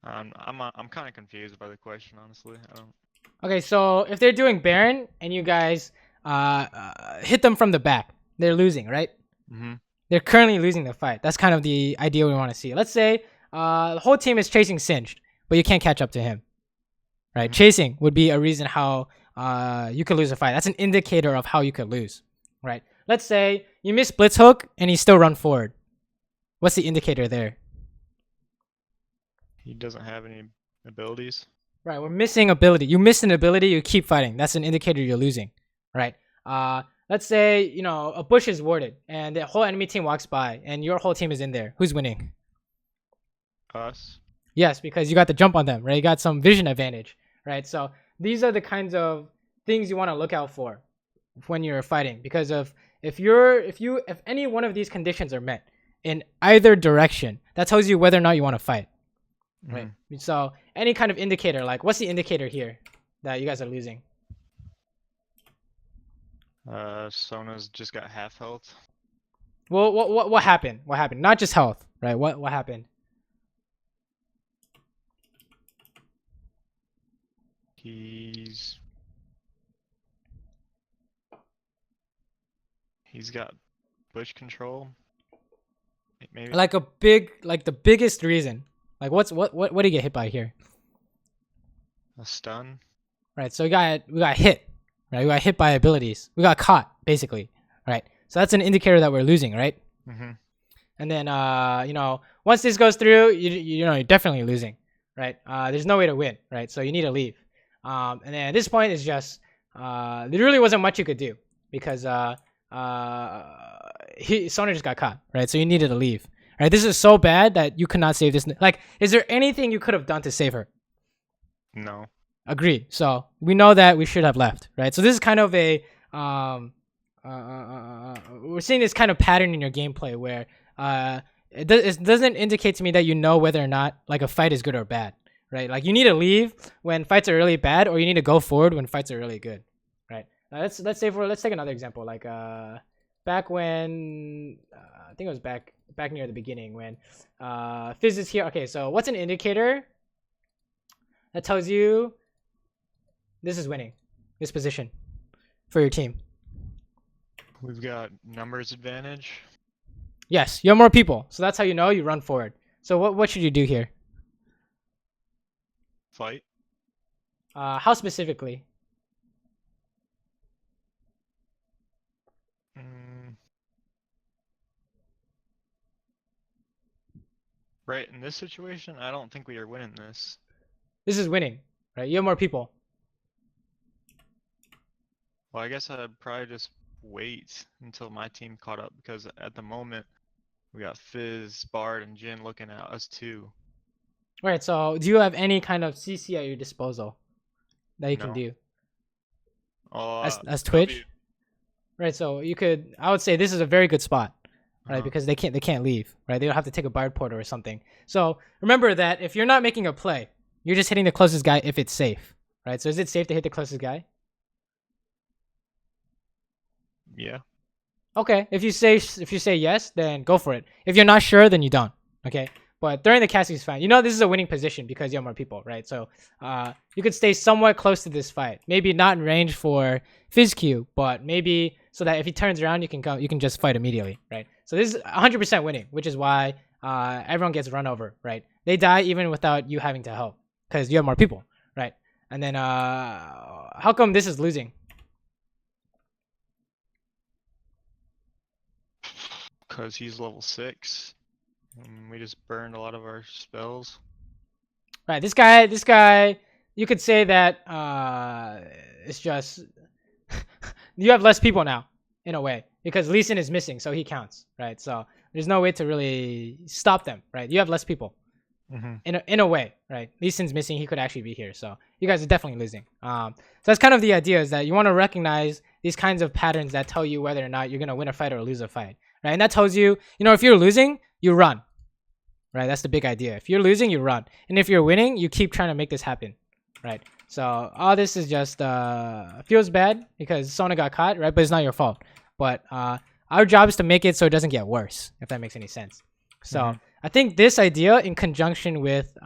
I'm kind of confused by the question, honestly. I don't. Okay, so if they're doing Baron and you guys hit them from the back, they're losing, right? Mm-hmm. They're currently losing the fight. That's kind of the idea we want to see. Let's say the whole team is chasing Singed, but you can't catch up to him, right? Mm-hmm. Chasing would be a reason how you could lose a fight. That's an indicator of how you could lose, right? Let's say you miss Blitz Hook and he still run forward. What's the indicator there? He doesn't have any abilities. Right, we're missing ability. You miss an ability, you keep fighting. That's an indicator you're losing, right? Let's say, a bush is warded and the whole enemy team walks by and your whole team is in there. Who's winning? Us. Yes, because you got the jump on them, right? You got some vision advantage, right? So these are the kinds of things you want to look out for when you're fighting because if any one of these conditions are met in either direction, that tells you whether or not you want to fight. Right. So any kind of indicator, like what's the indicator here that you guys are losing? Sona's just got half health. Well, what happened? What happened? Not just health, right? What happened? He's got bush control. Maybe like the biggest reason. Like what do you get hit by here? A stun. Right. So we got hit. Right. We got hit by abilities. We got caught basically. Right. So that's an indicator that we're losing, right? Mm-hmm. And then once this goes through, you're definitely losing, right? There's no way to win, right? So you need to leave. And then at this point, it's just there really wasn't much you could do because Sona just got caught, right? So you needed to leave. Right, this is so bad that you could not save this. Like, is there anything you could have done to save her? No. Agreed. So we know that we should have left, right? So this is kind of a we're seeing this kind of pattern in your gameplay where it doesn't indicate to me that you know whether or not like a fight is good or bad, right? Like you need to leave when fights are really bad, or you need to go forward when fights are really good, right? Let's take another example. Like back when I think it was back near the beginning when Fizz is here. Okay, so what's an indicator that tells you this is winning, this position for your team? We've got numbers advantage. Yes, you have more people, so that's how you know you run forward. So what should you do here? Fight. How specifically? Right, in this situation, I don't think we are winning this. This is winning, right? You have more people. Well, I guess I'd probably just wait until my team caught up because at the moment we got Fizz, Bard, and Jin looking at us too. Right, so do you have any kind of CC at your disposal that you can No. do? As Twitch? W. Right, so you could, I would say this is a very good spot, right? Uh-huh. Because they can't leave, right? They don't have to take a Bard portal or something. So remember that if you're not making a play, you're just hitting the closest guy if it's safe, right? So is it safe to hit the closest guy? Yeah. Okay, if you say yes, then go for it. If you're not sure, then you don't. Okay, but during the casting is fine. You know this is a winning position because you have more people, right? So you could stay somewhat close to this fight. Maybe not in range for FizzQ, but maybe so that if he turns around, you can just fight immediately, right? So this is 100% winning, which is why everyone gets run over, right? They die even without you having to help because you have more people, right? And then how come this is losing? Because he's level 6. And we just burned a lot of our spells. Right, this guy, you could say that it's just you have less people now in a way because Lee Sin is missing, so he counts, right? So there's no way to really stop them, right? You have less people in a way, right? Lee Sin's missing, he could actually be here, so you guys are definitely losing. So that's kind of the idea is that you want to recognize these kinds of patterns that tell you whether or not you're gonna win a fight or lose a fight, right? And that tells you, if you're losing, you run. Right, that's the big idea. If you're losing, you run, and if you're winning, you keep trying to make this happen, right? So all this is just feels bad because Sona got caught, right? But it's not your fault. But our job is to make it so it doesn't get worse, if that makes any sense. So I think this idea, in conjunction with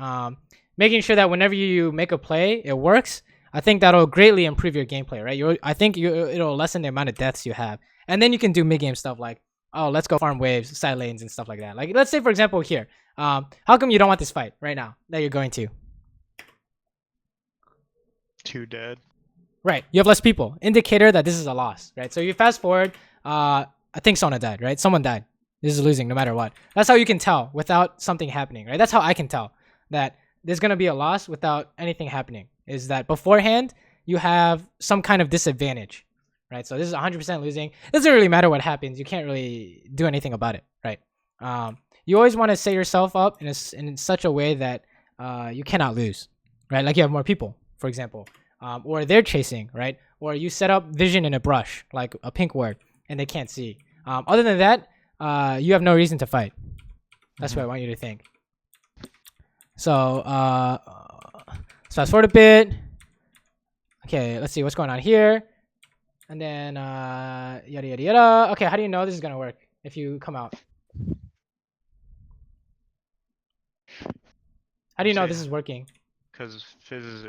making sure that whenever you make a play, it works. I think that'll greatly improve your gameplay, right? I think it'll lessen the amount of deaths you have, and then you can do mid game stuff like, oh, let's go farm waves, side lanes, and stuff like that. Like, let's say, for example, here, how come you don't want this fight right now that you're going to? 2 dead. Right, you have less people. Indicator that this is a loss, right? So you fast forward, I think Sona died, right? Someone died. This is losing no matter what. That's how you can tell without something happening, right? That's how I can tell that there's going to be a loss without anything happening, is that beforehand, you have some kind of disadvantage, right? So this is 100% losing. It doesn't really matter what happens. You can't really do anything about it, right? You always want to set yourself up in such a way that you cannot lose, right? Like you have more people, for example, or they're chasing, right? Or you set up vision in a brush, like a pink word, and they can't see. Other than that, you have no reason to fight. That's what I want you to think. So let's fast forward a bit. Okay, let's see what's going on here. And then yada yada yada. Okay, how do you know this is gonna work if you come out? How do you know this is working? Because Fizz is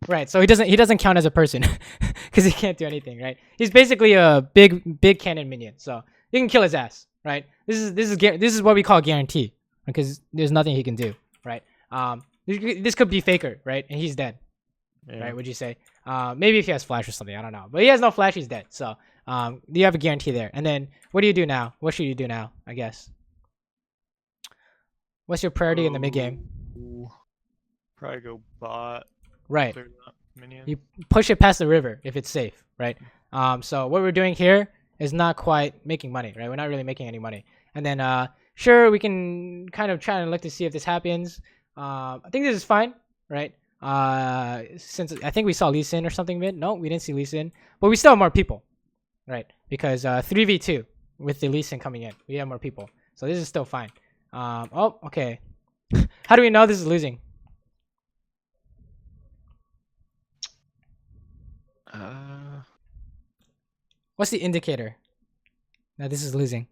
Right, so he doesn't count as a person because he can't do anything, right? He's basically a big cannon minion, so you can kill his ass, right? This is what we call guarantee because there's nothing he can do, right? This could be Faker, right? And he's dead, right? Would you say? Maybe if he has flash or something, I don't know, but he has no flash, he's dead. So you have a guarantee there. And then what do you do now? What should you do now? I guess. What's your priority in the mid game? Probably go bot. Right. You push it past the river if it's safe, right? So what we're doing here is not quite making money, right? We're not really making any money. And then sure, we can kind of try and look to see if this happens. I think this is fine, right? Since I think we saw Lee Sin or something mid. No, we didn't see Lee Sin, but we still have more people, right? Because 3v2 with the Lee Sin coming in, we have more people, so this is still fine. Oh, okay. How do we know this is losing? What's the indicator? Now this is losing.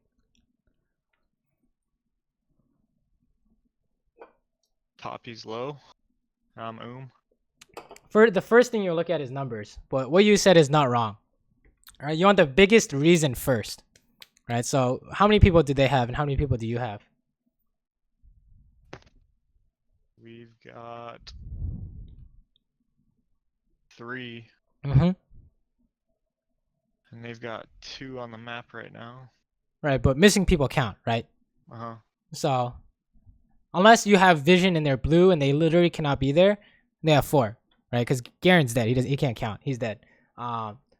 Toppy's low. For the first thing you look at is numbers, but what you said is not wrong. All right, you want the biggest reason first, right? So how many people do they have, and how many people do you have? We've got 3. Mm-hmm. And they've got 2 on the map right now. Right, but missing people count, right? Uh-huh. So unless you have vision and they're blue and they literally cannot be there, they have 4, right? Because Garen's dead. He can't count. He's dead.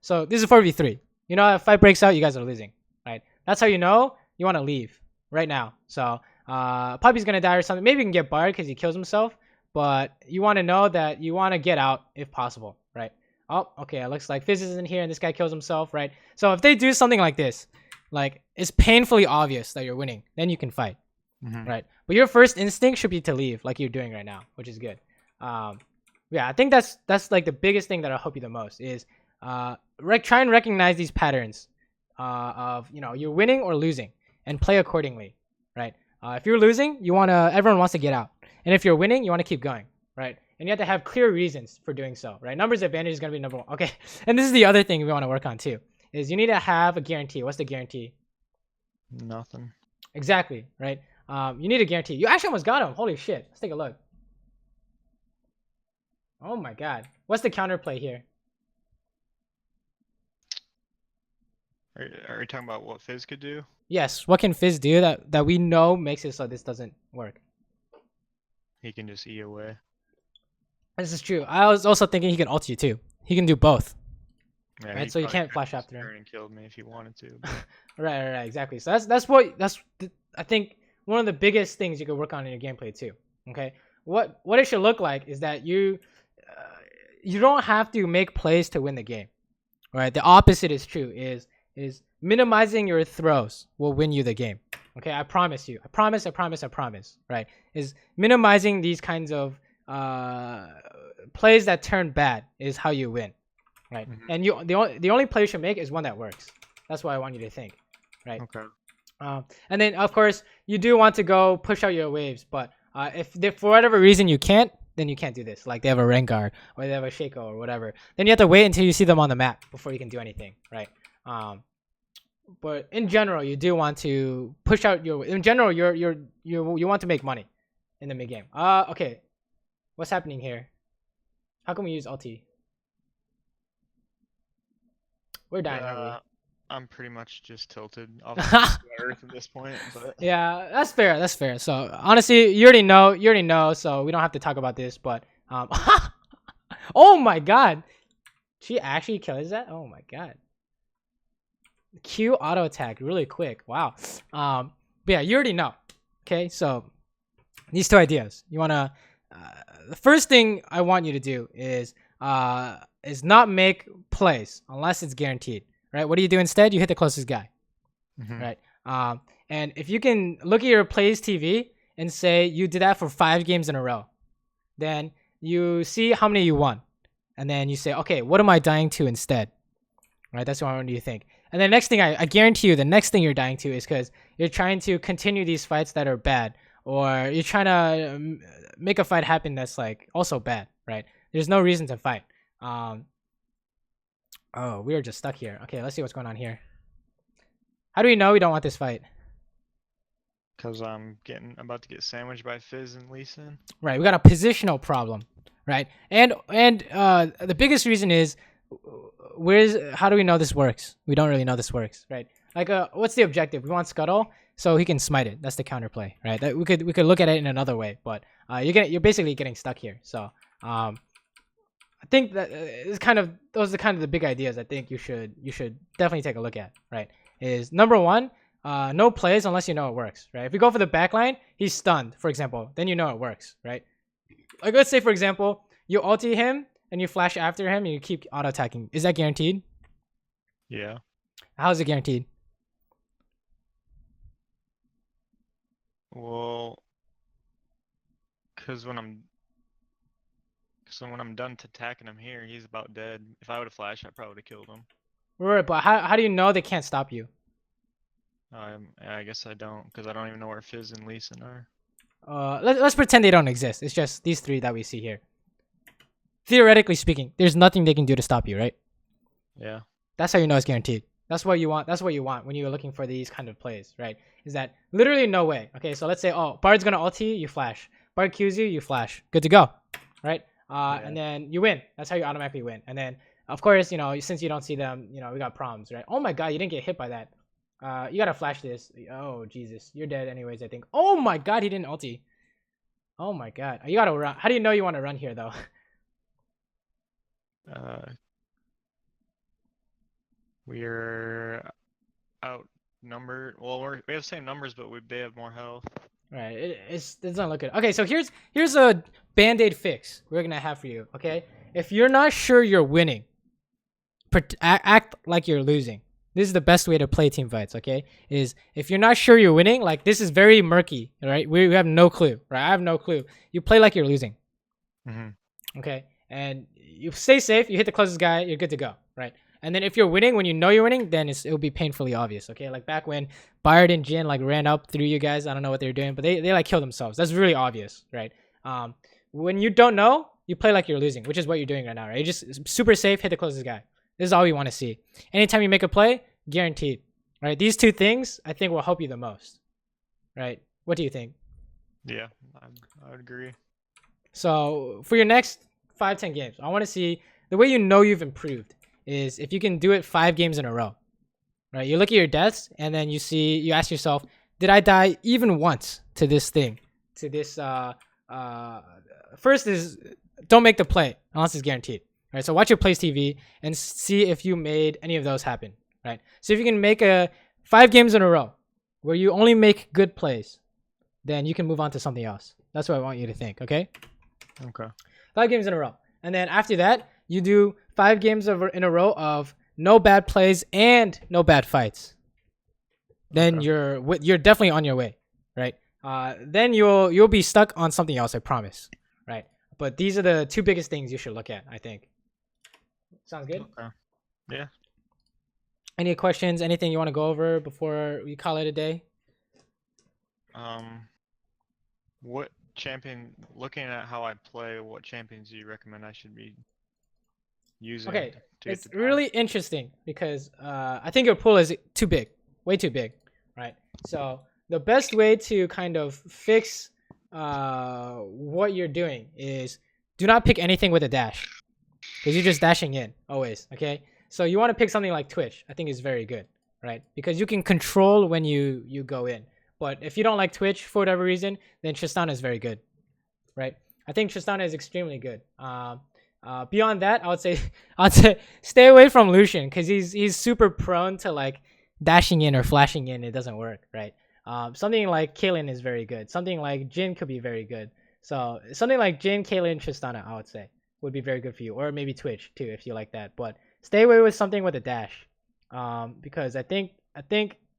So this is 4v3. You know, if fight breaks out, you guys are losing, right? That's how you know you want to leave right now. So Poppy's gonna die or something. Maybe you can get barred because he kills himself, but you want to know that you want to get out if possible, right? Oh, okay. It looks like Fizz is in here and this guy kills himself, right? So if they do something like this, like it's painfully obvious that you're winning, then you can fight, right? But your first instinct should be to leave, like you're doing right now, which is good. Yeah, I think that's like the biggest thing that'll help you the most is try and recognize these patterns of you're winning or losing and play accordingly, right? If you're losing, everyone wants to get out, and if you're winning, you want to keep going, right? And you have to have clear reasons for doing so, right? Numbers advantage is going to be number 1. Okay, and this is the other thing we want to work on too, is you need to have a guarantee. What's the guarantee? Nothing. Exactly, right? You need a guarantee. You actually almost got him. Holy shit. Let's take a look. Oh my god. What's the counterplay here? Are you talking about what Fizz could do? Yes. What can Fizz do that we know makes it so this doesn't work? He can just E away. This is true. I was also thinking he can ult you too. He can do both. Yeah, right, so you can't flash after him. And killed me if he wanted to. right, exactly. So that's I think one of the biggest things you could work on in your gameplay too. Okay, what it should look like is that you don't have to make plays to win the game. Right, the opposite is true. Is minimizing your throws will win you the game. Okay, I promise you. I promise. Right, is minimizing these kinds of plays that turn bad is how you win. Right, and the only play you should make is one that works. That's what I want you to think, right? Okay. And then of course you do want to go push out your waves, but if for whatever reason you can't, then you can't do this. Like they have a Rengar or they have a Shaco or whatever, then you have to wait until you see them on the map before you can do anything, right? But in general, you do want to push out your. In general, you want to make money in the mid game. Okay, what's happening here? How can we use ulti? We're dying, aren't we? I'm pretty much just tilted off the earth at this point. But yeah, that's fair. That's fair. So honestly, you already know. So we don't have to talk about this. But oh my god, she actually kills that. Oh my god. Q auto attack really quick. Wow. But yeah, you already know. Okay, so these 2 ideas. You wanna. The first thing I want you to do is not make plays unless it's guaranteed. Right? What do you do instead? You hit the closest guy. Right? And if you can look at your plays TV and say you did that for 5 games in a row, then you see how many you won, and then you say, okay, what am I dying to instead? Right? That's what I want you to think. And the next thing I guarantee you, the next thing you're dying to is because you're trying to continue these fights that are bad, or you're trying to make a fight happen that's like also bad. Right? There's no reason to fight. Oh, we are just stuck here. Okay, let's see what's going on here. How do we know we don't want this fight? Because I'm about to get sandwiched by Fizz and Lee Sin. Right, we got a positional problem, right? And the biggest reason is how do we know this works? We don't really know this works, right? Like what's the objective? We want Scuttle so he can smite it. That's the counterplay, right? That we could look at it in another way, but you're basically getting stuck here. So I think that those are kind of the big ideas I think you should definitely take a look at, right? Is number 1, no plays unless you know it works, right? If you go for the backline, he's stunned, for example, then you know it works, right? Like let's say for example, you ulti him and you flash after him and you keep auto attacking. Is that guaranteed? Yeah. How is it guaranteed? Well, because when I'm done attacking him here, he's about dead. If I would have flashed, I probably would have killed him. Right, but how do you know they can't stop you? I guess I don't, because I don't even know where Fizz and Lee Sin are. Let's pretend they don't exist. It's just these three that we see here. Theoretically speaking, there's nothing they can do to stop you, right? Yeah. That's how you know it's guaranteed. That's what you want. That's what you want when you're looking for these kind of plays, right? Is that literally no way. Okay, so let's say, oh, Bard's gonna ulti you flash. Bard Qs you flash. Good to go, right? And then you win. That's how you automatically win. And then, of course, you know, since you don't see them, you know, we got proms, right? Oh my god, you didn't get hit by that. You gotta flash this. Oh Jesus, you're dead anyways, I think. Oh my god, he didn't ulti. Oh my god, you gotta run. How do you know you want to run here though? We're outnumbered. Well, we have the same numbers, but they have more health. Right, it doesn't look good. Okay, so here's a band-aid fix we're gonna have for you. Okay, if you're not sure you're winning, act like you're losing. This is the best way to play team fights. Okay, is if you're not sure you're winning, like this is very murky. Right, we have no clue. Right, I have no clue. You play like you're losing. Okay, and you stay safe. You hit the closest guy. You're good to go. Right. And then if you're winning, when you know you're winning, then it'll be painfully obvious, okay? Like back when Bard and Jin like ran up through you guys, I don't know what they were doing, but they like killed themselves. That's really obvious, right? When you don't know, you play like you're losing, which is what you're doing right now, right? You're just super safe, hit the closest guy. This is all we want to see. Anytime you make a play, guaranteed, right? These two things I think will help you the most, right? What do you think? Yeah, I would agree. So for your next 5-10 games, I want to see the way you know you've improved is if you can do it 5 games in a row, right? You look at your deaths and then you ask yourself, did I die even once to this thing? To this, first is don't make the play unless it's guaranteed, right? So watch your plays TV and see if you made any of those happen, right? So if you can make 5 games in a row where you only make good plays, then you can move on to something else. That's what I want you to think, okay? Okay. 5 games in a row. And then after that, you do 5 games in a row of no bad plays and no bad fights. Then you're definitely on your way, right? Then you'll be stuck on something else, I promise, right? But these are the 2 biggest things you should look at, I think. Sounds good? Okay. Yeah. Any questions? Anything you want to go over before we call it a day? What champion? Looking at how I play, what champions do you recommend I should be using? Okay, it's really interesting because I think your pool is too big, way too big, right? So the best way to kind of fix what you're doing is do not pick anything with a dash because you're just dashing in always, okay? So you want to pick something like Twitch. I think is very good, right? Because you can control when you go in. But if you don't like Twitch for whatever reason, then Tristana is very good, right? I think Tristana is extremely good. Beyond that, I would say stay away from Lucian because he's super prone to like dashing in or flashing in. It doesn't work, right? Something like Kaylin is very good. Something like Jin could be very good. So something like Jin, Kaylin, Tristana, I would say would be very good for you, or maybe Twitch too if you like that. But stay away with something with a dash, because I think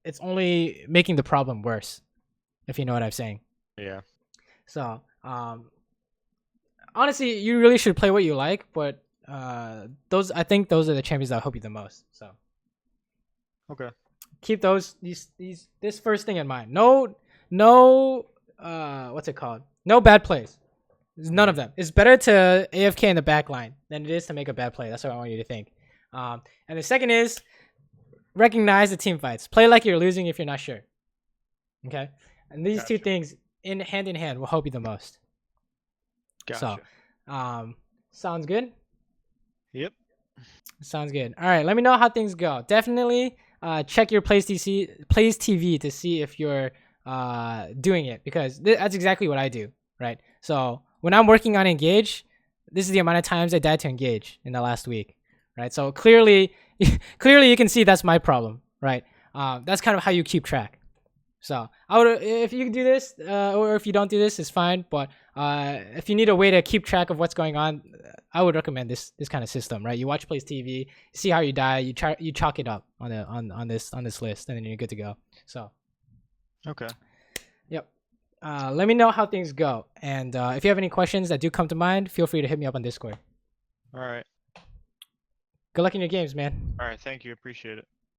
it's only making the problem worse, if you know what I'm saying. Yeah. So honestly, you really should play what you like, but I think those are the champions that help you the most. So okay, keep this first thing in mind. No, what's it called? No bad plays. There's none of them. It's better to AFK in the back line than it is to make a bad play. That's what I want you to think. And the second is recognize the team fights. Play like you're losing if you're not sure. Okay, and these two things hand in hand will help you the most. Gotcha. So, sounds good? Yep. Sounds good. All right, let me know how things go. Definitely check your Plays TV to see if you're doing it, because that's exactly what I do, right? So when I'm working on Engage, this is the amount of times I died to Engage in the last week, right? So clearly you can see that's my problem, right? That's kind of how you keep track. So I would, if you do this, or if you don't do this, it's fine. But if you need a way to keep track of what's going on, I would recommend this kind of system, right? You watch Plays TV, see how you die, you chalk it up on this list, and then you're good to go. So, okay. Yep. Let me know how things go, and if you have any questions that do come to mind, feel free to hit me up on Discord. All right. Good luck in your games, man. All right. Thank you. Appreciate it.